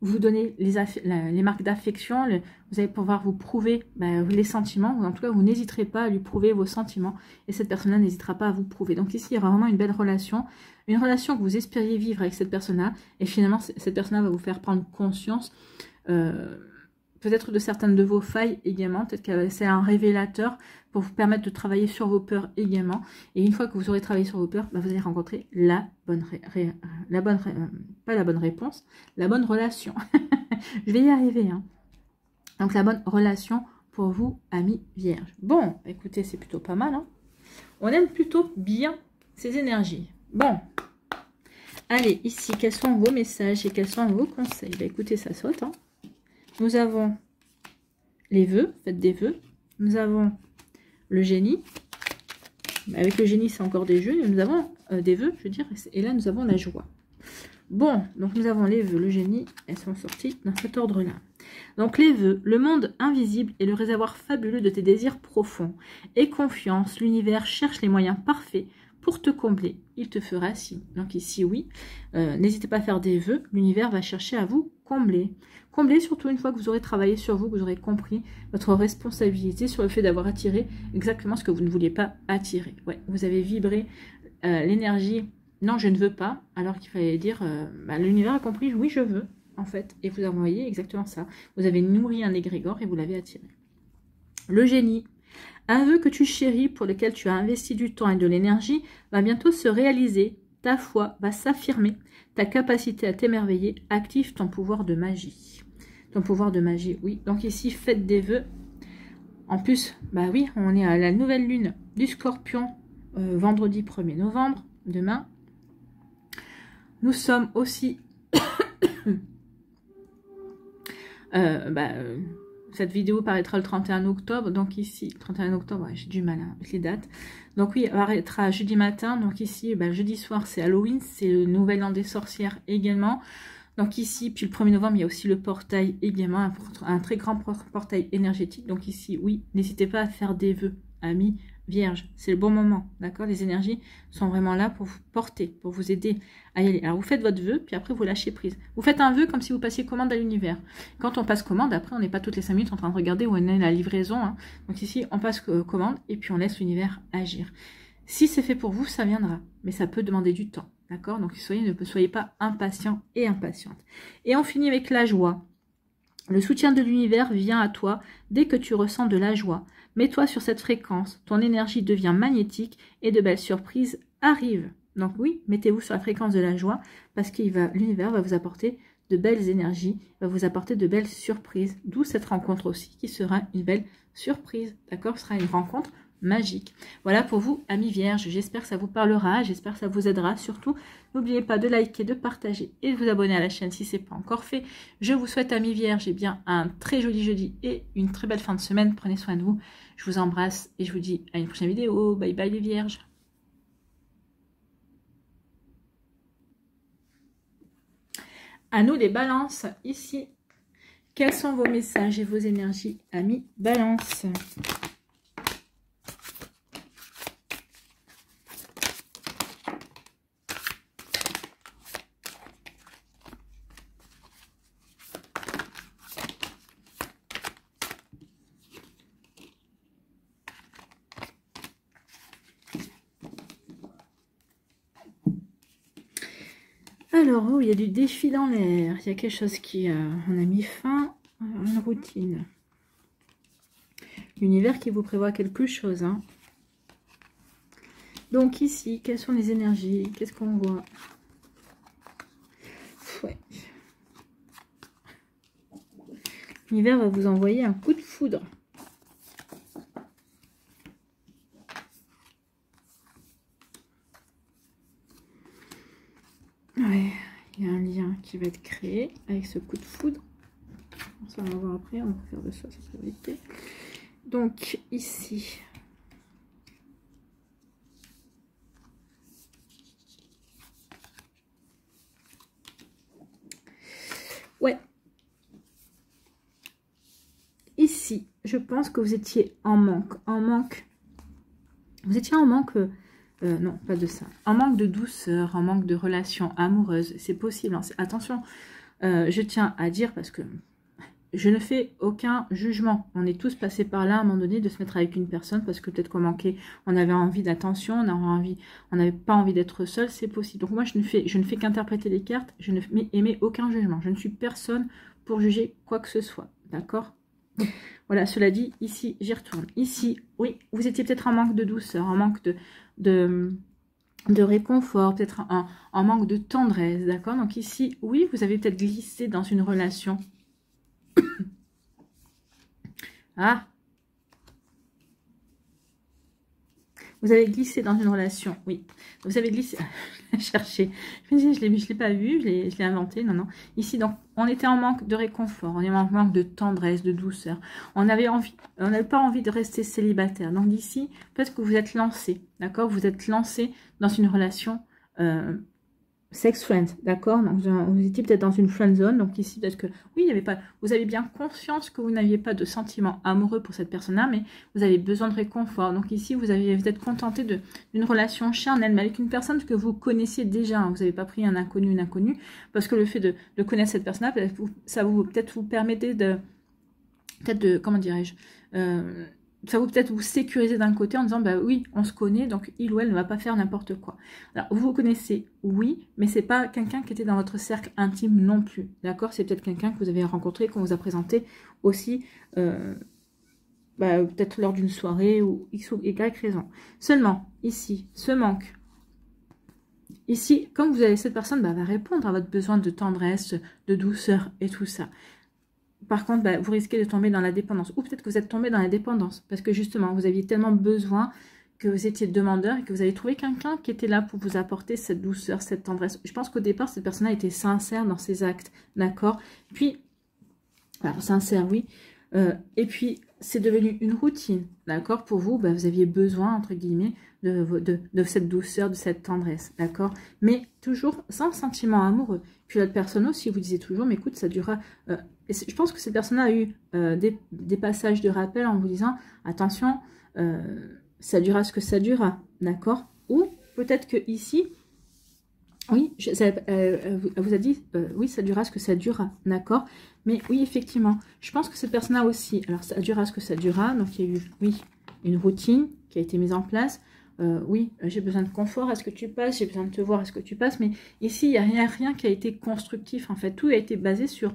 vous donner les marques d'affection, vous allez pouvoir vous prouver les sentiments, ou en tout cas vous n'hésiterez pas à lui prouver vos sentiments, et cette personne-là n'hésitera pas à vous prouver. Donc ici, il y aura vraiment une belle relation, une relation que vous espériez vivre avec cette personne-là, et finalement cette personne-là va vous faire prendre conscience peut-être de certaines de vos failles également, peut-être que c'est un révélateur pour vous permettre de travailler sur vos peurs également. Et une fois que vous aurez travaillé sur vos peurs, vous allez rencontrer la bonne réponse, la bonne relation. Je vais y arriver. Hein. Donc la bonne relation pour vous, amis vierges. Bon, écoutez, c'est plutôt pas mal. Hein. On aime plutôt bien ces énergies. Bon, allez, ici, quels sont vos messages et quels sont vos conseils? Écoutez, ça saute. Hein. Nous avons les vœux, faites des vœux. Nous avons le génie. Avec le génie, c'est encore des jeux. Nous avons des vœux, je veux dire. Et là, nous avons la joie. Bon, donc nous avons les vœux, le génie. Elles sont sorties dans cet ordre-là. Donc les vœux, le monde invisible est le réservoir fabuleux de tes désirs profonds. Aie confiance, l'univers cherche les moyens parfaits pour te combler. Il te fera signe. Donc ici, oui. N'hésitez pas à faire des vœux. L'univers va chercher à vous combler. Combler surtout une fois que vous aurez travaillé sur vous, que vous aurez compris votre responsabilité sur le fait d'avoir attiré exactement ce que vous ne vouliez pas attirer. Ouais, vous avez vibré l'énergie « non, je ne veux pas », alors qu'il fallait dire l'univers a compris « oui, je veux », en fait. Et vous envoyez exactement ça. Vous avez nourri un égrégore et vous l'avez attiré. Le génie. Un vœu que tu chéris, pour lequel tu as investi du temps et de l'énergie, va bientôt se réaliser. Ta foi va s'affirmer. Ta capacité à t'émerveiller active ton pouvoir de magie. Ton pouvoir de magie, oui. Donc ici, faites des vœux. En plus, oui, on est à la nouvelle lune du Scorpion, vendredi 1er novembre, demain. Nous sommes aussi... cette vidéo paraîtra le 31 octobre, donc ici, 31 octobre, ouais, j'ai du mal avec les dates. Donc oui, elle paraîtra jeudi matin, donc ici, jeudi soir, c'est Halloween, c'est le nouvel an des sorcières également. Donc ici, puis le 1er novembre, il y a aussi le portail également, un très grand portail énergétique. Donc ici, oui, n'hésitez pas à faire des vœux, amis vierges, c'est le bon moment, d'accord? Les énergies sont vraiment là pour vous porter, pour vous aider à y aller. Alors vous faites votre vœu, puis après vous lâchez prise. Vous faites un vœu comme si vous passiez commande à l'univers. Quand on passe commande, après on n'est pas toutes les 5 minutes en train de regarder où est la livraison. Hein. Donc ici, on passe commande et puis on laisse l'univers agir. Si c'est fait pour vous, ça viendra, mais ça peut demander du temps, d'accord? Donc ne soyez pas impatient et impatiente. Et on finit avec la joie. Le soutien de l'univers vient à toi dès que tu ressens de la joie. Mets-toi sur cette fréquence, ton énergie devient magnétique et de belles surprises arrivent. Donc oui, mettez-vous sur la fréquence de la joie parce que l'univers va vous apporter de belles énergies, va vous apporter de belles surprises. D'où cette rencontre aussi qui sera une belle surprise. D'accord? Ce sera une rencontre magique. Voilà pour vous, amis vierges. J'espère que ça vous parlera, j'espère que ça vous aidera. Surtout, n'oubliez pas de liker, de partager et de vous abonner à la chaîne si ce n'est pas encore fait. Je vous souhaite, amis vierges, un très joli jeudi et une très belle fin de semaine. Prenez soin de vous. Je vous embrasse et je vous dis à une prochaine vidéo. Bye bye les vierges. À nous les balances, ici. Quels sont vos messages et vos énergies, amis balance? Alors, oh, il y a du défi dans l'air. Il y a quelque chose qui... on a mis fin à une routine. L'univers qui vous prévoit quelque chose. Hein. Donc ici, quelles sont les énergies? Qu'est-ce qu'on voit? Ouais. L'univers va vous envoyer un coup de foudre. qui va être créé avec ce coup de foudre. Ça, on va voir après, on va faire de ça sa priorité. Donc, ici... Ouais. Ici, je pense que vous étiez en manque. Vous étiez en manque... non, pas de ça. En manque de douceur, en manque de relations amoureuses. C'est possible. Hein. Attention, je tiens à dire parce que je ne fais aucun jugement. On est tous passés par là à un moment donné de se mettre avec une personne parce que peut-être qu'on manquait, on avait envie d'attention, on n'avait pas envie d'être seul, c'est possible. Donc moi, je ne fais qu'interpréter les cartes, je ne émets aucun jugement. Je ne suis personne pour juger quoi que ce soit. D'accord? Voilà, cela dit, ici, j'y retourne. Ici, oui, vous étiez peut-être en manque de douceur, en manque de réconfort, peut-être en manque de tendresse, d'accord? Donc ici, oui, vous avez peut-être glissé dans une relation. Ah! Vous avez glissé dans une relation, oui. Vous avez glissé, chercher. Je me disais, je ne l'ai pas vu, je l'ai inventé, non, non. Ici, donc, on était en manque de réconfort, on est en manque de tendresse, de douceur. On n'avait pas envie de rester célibataire. Donc d'ici, peut-être que vous êtes lancé, d'accord? Vous êtes lancé dans une relation sex friend, d'accord? Donc vous étiez peut-être dans une friend zone. Donc ici, peut-être que, oui, il y avait pas, vous avez bien conscience que vous n'aviez pas de sentiments amoureux pour cette personne-là, mais vous avez besoin de réconfort. Donc ici, vous êtes contenté d'une relation charnelle, mais avec une personne que vous connaissiez déjà. Hein. Vous n'avez pas pris un inconnu, une inconnue, parce que le fait de connaître cette personne-là, ça peut-être vous permettait comment dirais-je, ça va peut-être vous sécuriser d'un côté en disant, bah oui, on se connaît, donc il ou elle ne va pas faire n'importe quoi. Alors, vous connaissez, oui, mais c'est pas quelqu'un qui était dans votre cercle intime non plus, d'accord? C'est peut-être quelqu'un que vous avez rencontré, qu'on vous a présenté aussi, peut-être lors d'une soirée ou X ou Y raison. Seulement, ici, ce manque. Ici, comme vous avez cette personne, va répondre à votre besoin de tendresse, de douceur et tout ça. Par contre, vous risquez de tomber dans la dépendance. Ou peut-être que vous êtes tombé dans la dépendance. Parce que justement, vous aviez tellement besoin que vous étiez demandeur et que vous avez trouvé quelqu'un qui était là pour vous apporter cette douceur, cette tendresse. Je pense qu'au départ, cette personne a été sincère dans ses actes. D'accord? Puis, alors sincère, oui. Et puis, c'est devenu une routine. D'accord? Pour vous, vous aviez besoin, entre guillemets, de cette douceur, de cette tendresse. D'accord? Mais toujours sans sentiment amoureux. Puis l'autre personne aussi, vous disiez toujours, mais écoute, ça durera... et je pense que cette personne a eu des passages de rappel en vous disant, attention, ça durera ce que ça durera. D'accord? Ou peut-être que ici... Oui, elle vous a dit, oui, ça durera ce que ça durera, d'accord? Mais oui, effectivement, je pense que cette personne-là aussi, alors ça durera ce que ça durera, donc il y a eu, oui, une routine qui a été mise en place. Oui, j'ai besoin de confort, est-ce que tu passes? J'ai besoin de te voir, est-ce que tu passes? Mais ici, il n'y a rien qui a été constructif, en fait. Tout a été basé sur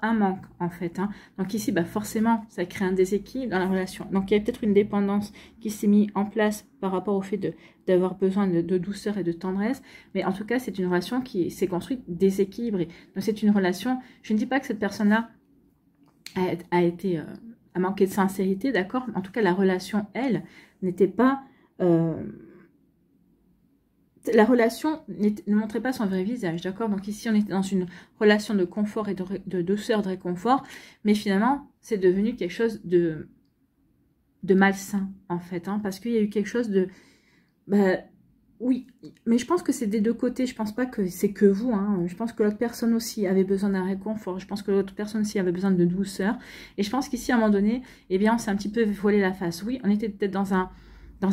un manque, en fait. Hein. Donc ici, forcément, ça crée un déséquilibre dans la relation. Donc il y a peut-être une dépendance qui s'est mise en place par rapport au fait d'avoir besoin de douceur et de tendresse. Mais en tout cas, c'est une relation qui s'est construite déséquilibrée. Donc c'est une relation, je ne dis pas que cette personne-là a manqué de sincérité, d'accord? En tout cas, la relation, elle, n'était pas... la relation ne montrait pas son vrai visage, d'accord? Donc ici, on était dans une relation de confort et de douceur, de réconfort, mais finalement, c'est devenu quelque chose de malsain, en fait, hein, parce qu'il y a eu quelque chose de... oui, mais je pense que c'est des deux côtés, je pense pas que c'est que vous, hein. Je pense que l'autre personne aussi avait besoin d'un réconfort, je pense que l'autre personne aussi avait besoin de douceur, et je pense qu'ici, à un moment donné, eh bien, on s'est un petit peu voilé la face. Oui, on était peut-être dans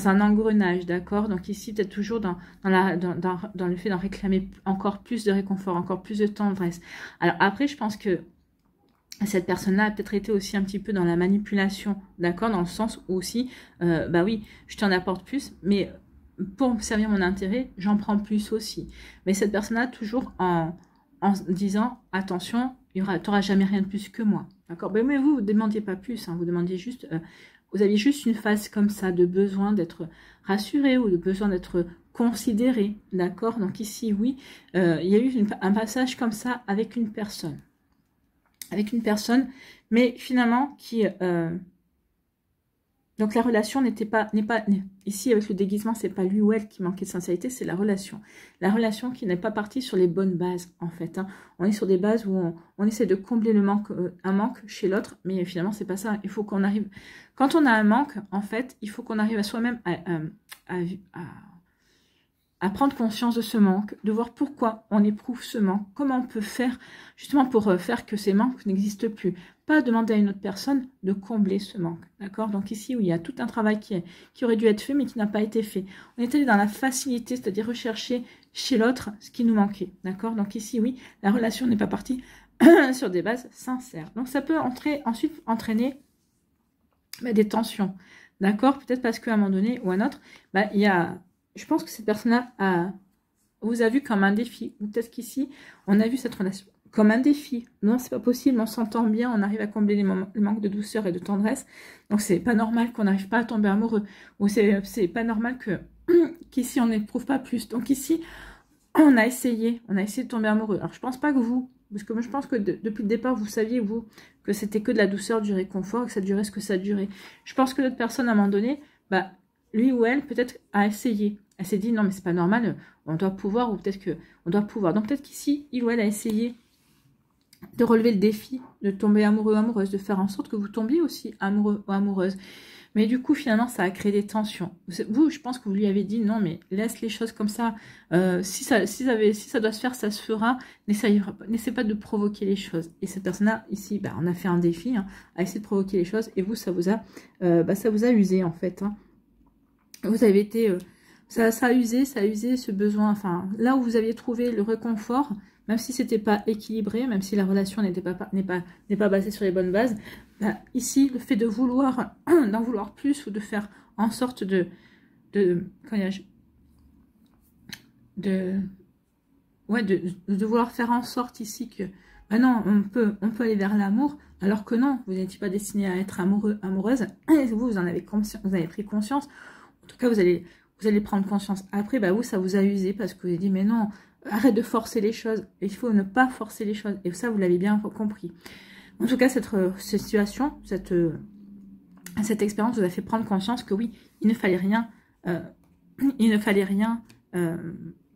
un engrenage, d'accord? Donc ici, peut-être toujours dans le fait d'en réclamer encore plus de réconfort, encore plus de tendresse. Alors après, je pense que cette personne-là a peut-être été aussi un petit peu dans la manipulation, d'accord? Dans le sens où aussi, oui, je t'en apporte plus, mais pour servir mon intérêt, j'en prends plus aussi. Mais cette personne-là, toujours en disant, attention, tu n'auras jamais rien de plus que moi, d'accord? Mais vous ne demandiez pas plus, hein, vous demandiez juste... vous aviez juste une phase comme ça de besoin d'être rassuré ou de besoin d'être considéré, d'accord? Donc ici, oui, il y a eu un passage comme ça avec une personne. Avec une personne, mais finalement qui... Donc la relation n'est pas ici avec le déguisement, c'est pas lui ou elle qui manquait de sincérité, c'est la relation. La relation qui n'est pas partie sur les bonnes bases en fait. Hein. On est sur des bases où on essaie de combler le manque, un manque chez l'autre, mais finalement c'est pas ça. Il faut qu'on arrive. Quand on a un manque, en fait, il faut qu'on arrive à soi-même à prendre conscience de ce manque, de voir pourquoi on éprouve ce manque, comment on peut faire justement pour faire que ces manques n'existent plus. Pas demander à une autre personne de combler ce manque, d'accord? Donc ici, où il y a tout un travail qui aurait dû être fait, mais qui n'a pas été fait. On est allé dans la facilité, c'est-à-dire rechercher chez l'autre ce qui nous manquait, d'accord? Donc ici, oui, la relation n'est pas partie sur des bases sincères. Donc ça peut ensuite entraîner des tensions, d'accord? Peut-être parce qu'à un moment donné ou à un autre, il y a... Je pense que cette personne-là vous a vu comme un défi. Ou peut-être qu'ici, on a vu cette relation comme un défi. Non, c'est pas possible, on s'entend bien, on arrive à combler le manque de douceur et de tendresse. Donc, c'est pas normal qu'on n'arrive pas à tomber amoureux. Ou c'est pas normal qu'ici, on n'éprouve pas plus. Donc ici, on a essayé de tomber amoureux. Alors, je pense pas que vous... Parce que moi, je pense que depuis le départ, vous saviez, vous, que c'était que de la douceur, du réconfort, que ça durait ce que ça durait. Je pense que l'autre personne, à un moment donné, lui ou elle, peut-être, a essayé. Elle s'est dit, non, mais c'est pas normal, on doit pouvoir, ou peut-être qu'on doit pouvoir. Donc, peut-être qu'ici, il ou elle a essayé de relever le défi, de tomber amoureux ou amoureuse, de faire en sorte que vous tombiez aussi amoureux ou amoureuse. Mais du coup, finalement, ça a créé des tensions. Vous, je pense que vous lui avez dit, non, mais laisse les choses comme ça. Si ça doit se faire, ça se fera. N'essaie pas de provoquer les choses. Et cette personne-là, ici, on a fait un défi, hein, à essayer de provoquer les choses. Et vous, ça vous a usé, en fait, hein. Vous avez été... ça a usé ce besoin. Enfin, là où vous aviez trouvé le réconfort, même si c'était pas équilibré, même si la relation n'est pas basée sur les bonnes bases, ici, le fait de vouloir, d'en vouloir plus ou de faire en sorte de vouloir faire en sorte ici que, non, on peut aller vers l'amour, alors que non, vous n'étiez pas destiné à être amoureux, amoureuse, et vous en avez conscience, vous avez pris conscience. En tout cas, vous allez prendre conscience. Après, vous, ça vous a usé parce que vous avez dit, mais non, arrête de forcer les choses. Il faut ne pas forcer les choses. Et ça, vous l'avez bien compris. En tout cas, cette situation, cette expérience vous a fait prendre conscience que oui, il ne fallait rien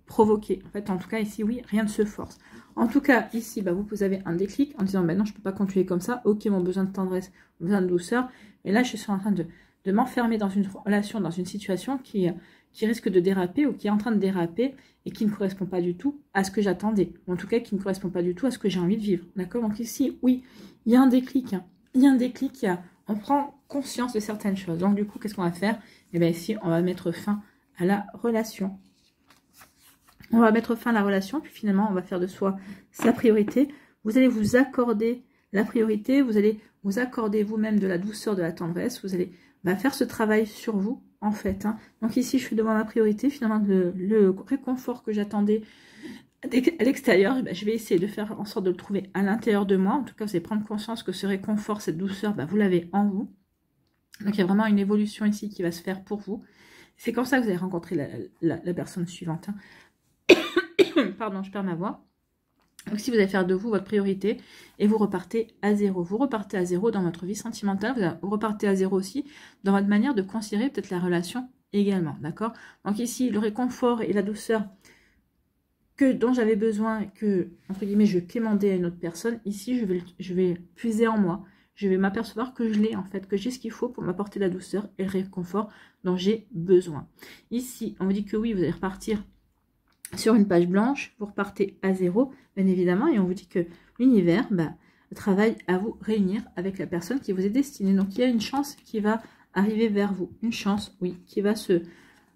provoquer. En fait, en tout cas, ici, oui, rien ne se force. En tout cas, ici, vous avez un déclic en disant, non, je ne peux pas continuer comme ça. Ok, mon besoin de tendresse, mon besoin de douceur. Et là, je suis en train de m'enfermer dans une relation, dans une situation qui risque de déraper ou qui est en train de déraper et qui ne correspond pas du tout à ce que j'attendais. En tout cas, qui ne correspond pas du tout à ce que j'ai envie de vivre. D'accord? Donc ici, oui, il y a un déclic. Hein. Il y a un déclic, on prend conscience de certaines choses. Donc du coup, qu'est-ce qu'on va faire? Eh bien ici, on va mettre fin à la relation. On va mettre fin à la relation, puis finalement, on va faire de soi sa priorité. Vous allez vous accorder la priorité, vous allez vous accorder vous-même de la douceur, de la tendresse, vous allez faire ce travail sur vous, en fait. Hein. Donc ici, je suis devant ma priorité, finalement, le réconfort que j'attendais à l'extérieur, je vais essayer de faire en sorte de le trouver à l'intérieur de moi. En tout cas, vous allez prendre conscience que ce réconfort, cette douceur, vous l'avez en vous. Donc il y a vraiment une évolution ici qui va se faire pour vous. C'est comme ça que vous allez rencontrer la personne suivante. Hein. Pardon, je perds ma voix. Donc si vous allez faire de vous votre priorité et vous repartez à zéro. Vous repartez à zéro dans votre vie sentimentale, vous repartez à zéro aussi dans votre manière de considérer peut-être la relation également, d'accord? Donc ici, le réconfort et la douceur dont j'avais besoin, que, entre guillemets, je quémandais à une autre personne, ici, je vais puiser en moi. Je vais m'apercevoir que je l'ai, en fait, que j'ai ce qu'il faut pour m'apporter la douceur et le réconfort dont j'ai besoin. Ici, on vous dit que oui, vous allez repartir sur une page blanche, vous repartez à zéro, bien évidemment, et on vous dit que l'univers travaille à vous réunir avec la personne qui vous est destinée. Donc, il y a une chance qui va arriver vers vous. Une chance, oui, qui va se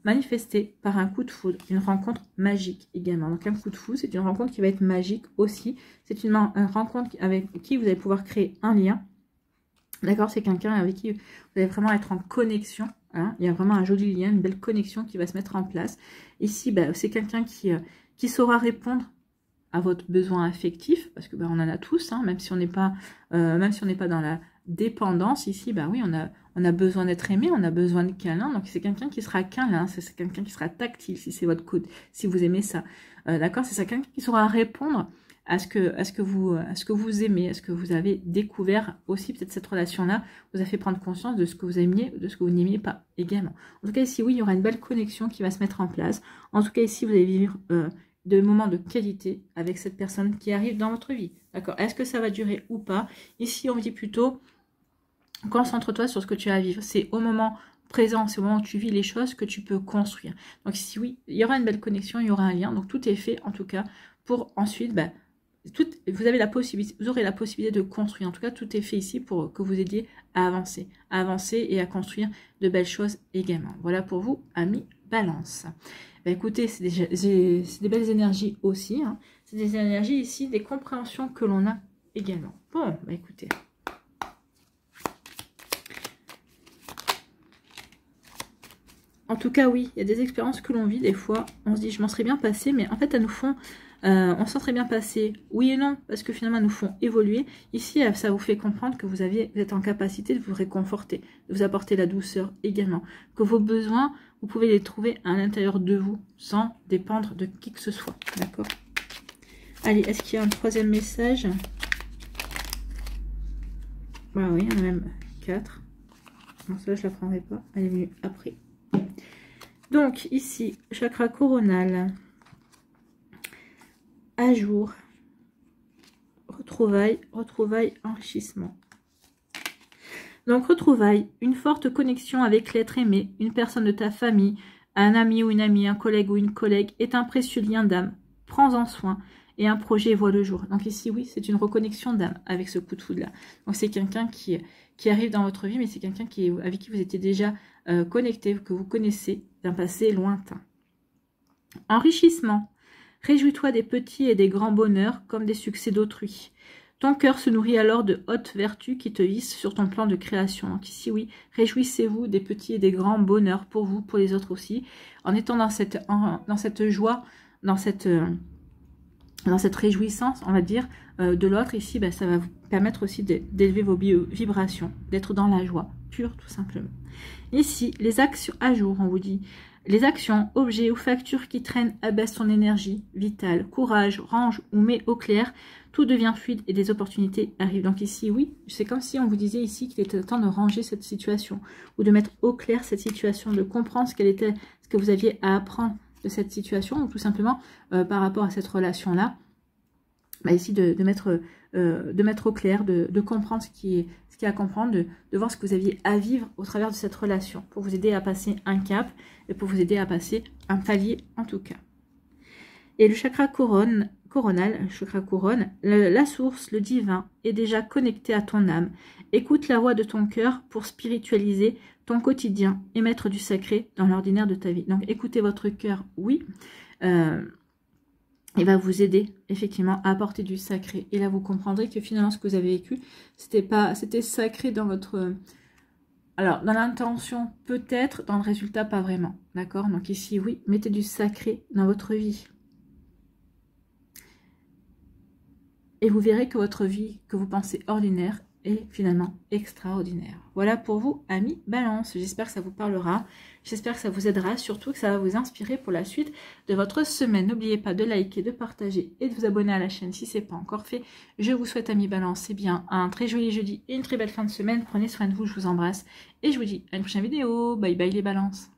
manifester par un coup de foudre. Une rencontre magique également. Donc, un coup de foudre, c'est une rencontre qui va être magique aussi. C'est une rencontre avec qui vous allez pouvoir créer un lien. D'accord, c'est quelqu'un avec qui vous allez vraiment être en connexion. Hein. Il y a vraiment un joli lien, une belle connexion qui va se mettre en place. Ici, c'est quelqu'un qui saura répondre à votre besoin affectif, parce que on en a tous, hein, même si on n'est pas dans la dépendance. Ici, oui, on a besoin d'être aimé, on a besoin de câlin. Donc c'est quelqu'un qui sera câlin, c'est quelqu'un qui sera tactile, si c'est votre code, si vous aimez ça. D'accord, c'est quelqu'un qui saura répondre à ce que vous aimez, à ce que vous avez découvert aussi peut-être cette relation-là, vous a fait prendre conscience de ce que vous aimiez, de ce que vous n'aimiez pas également. En tout cas ici, oui, il y aura une belle connexion qui va se mettre en place. En tout cas ici, vous allez vivre de moments de qualité avec cette personne qui arrive dans votre vie. D'accord? Est-ce que ça va durer ou pas? Ici, on dit plutôt, concentre-toi sur ce que tu as à vivre. C'est au moment présent, c'est au moment où tu vis les choses que tu peux construire. Donc ici, oui, il y aura une belle connexion, il y aura un lien. Donc tout est fait, en tout cas, pour ensuite, vous avez la possibilité, vous aurez la possibilité de construire. En tout cas, tout est fait ici pour que vous aidiez à avancer et à construire de belles choses également. Voilà pour vous, amis Balance. Écoutez, c'est des belles énergies aussi. Hein. C'est des énergies ici, des compréhensions que l'on a également. Bon, écoutez. En tout cas, oui, il y a des expériences que l'on vit des fois. On se dit, je m'en serais bien passé, mais en fait, elles nous font... on s'en serait bien passé, oui et non, parce que finalement, elles nous font évoluer. Ici, ça vous fait comprendre que vous êtes en capacité de vous réconforter, de vous apporter la douceur également. Que vos besoins, vous pouvez les trouver à l'intérieur de vous, sans dépendre de qui que ce soit. D'accord? Allez, est-ce qu'il y a un troisième message? Bah oui, il y en a même 4. Non, ça, je la prendrai pas. Elle est venue après. Donc, ici, chakra coronal, à jour, retrouvailles, enrichissement. Donc, retrouvailles, une forte connexion avec l'être aimé, une personne de ta famille, un ami ou une amie, un collègue ou une collègue, est un précieux lien d'âme. Prends-en soin et un projet voit le jour. Donc ici, oui, c'est une reconnexion d'âme avec ce coup de foudre-là. Donc, c'est quelqu'un qui arrive dans votre vie, mais c'est quelqu'un avec qui vous étiez déjà connecté, que vous connaissez d'un passé lointain. Enrichissement. Réjouis-toi des petits et des grands bonheurs comme des succès d'autrui. Ton cœur se nourrit alors de hautes vertus qui te hissent sur ton plan de création. Donc ici, oui, réjouissez-vous des petits et des grands bonheurs pour vous, pour les autres aussi, en étant dans cette joie, dans cette réjouissance, on va dire, de l'autre. Ici, ça va vous permettre aussi d'élever vos vibrations, d'être dans la joie pure, tout simplement. Ici, les actions à jour, on vous dit, les actions, objets ou factures qui traînent abaissent ton énergie vitale, courage, range ou met au clair, tout devient fluide et des opportunités arrivent. Donc ici, oui, c'est comme si on vous disait ici qu'il était temps de ranger cette situation ou de mettre au clair cette situation, de comprendre ce que vous aviez à apprendre de cette situation ou tout simplement par rapport à cette relation-là. Ici, de mettre au clair, de comprendre ce qui est à comprendre, de voir ce que vous aviez à vivre au travers de cette relation, pour vous aider à passer un cap et pour vous aider à passer un palier en tout cas. Et le chakra coronal, le chakra couronne, la source, le divin, est déjà connecté à ton âme. Écoute la voix de ton cœur pour spiritualiser ton quotidien et mettre du sacré dans l'ordinaire de ta vie. Donc écoutez votre cœur, oui. Il va vous aider effectivement à apporter du sacré. Et là, vous comprendrez que finalement, ce que vous avez vécu, c'était sacré dans votre... Alors, dans l'intention, peut-être, dans le résultat, pas vraiment. D'accord? Donc ici, oui, mettez du sacré dans votre vie. Et vous verrez que votre vie, que vous pensez ordinaire, est finalement extraordinaire. Voilà pour vous, amis Balance. J'espère que ça vous parlera. J'espère que ça vous aidera. Surtout que ça va vous inspirer pour la suite de votre semaine. N'oubliez pas de liker, de partager et de vous abonner à la chaîne si ce n'est pas encore fait. Je vous souhaite, amis Balance, bien un très joli jeudi et une très belle fin de semaine. Prenez soin de vous, je vous embrasse. Et je vous dis à une prochaine vidéo. Bye bye les Balances.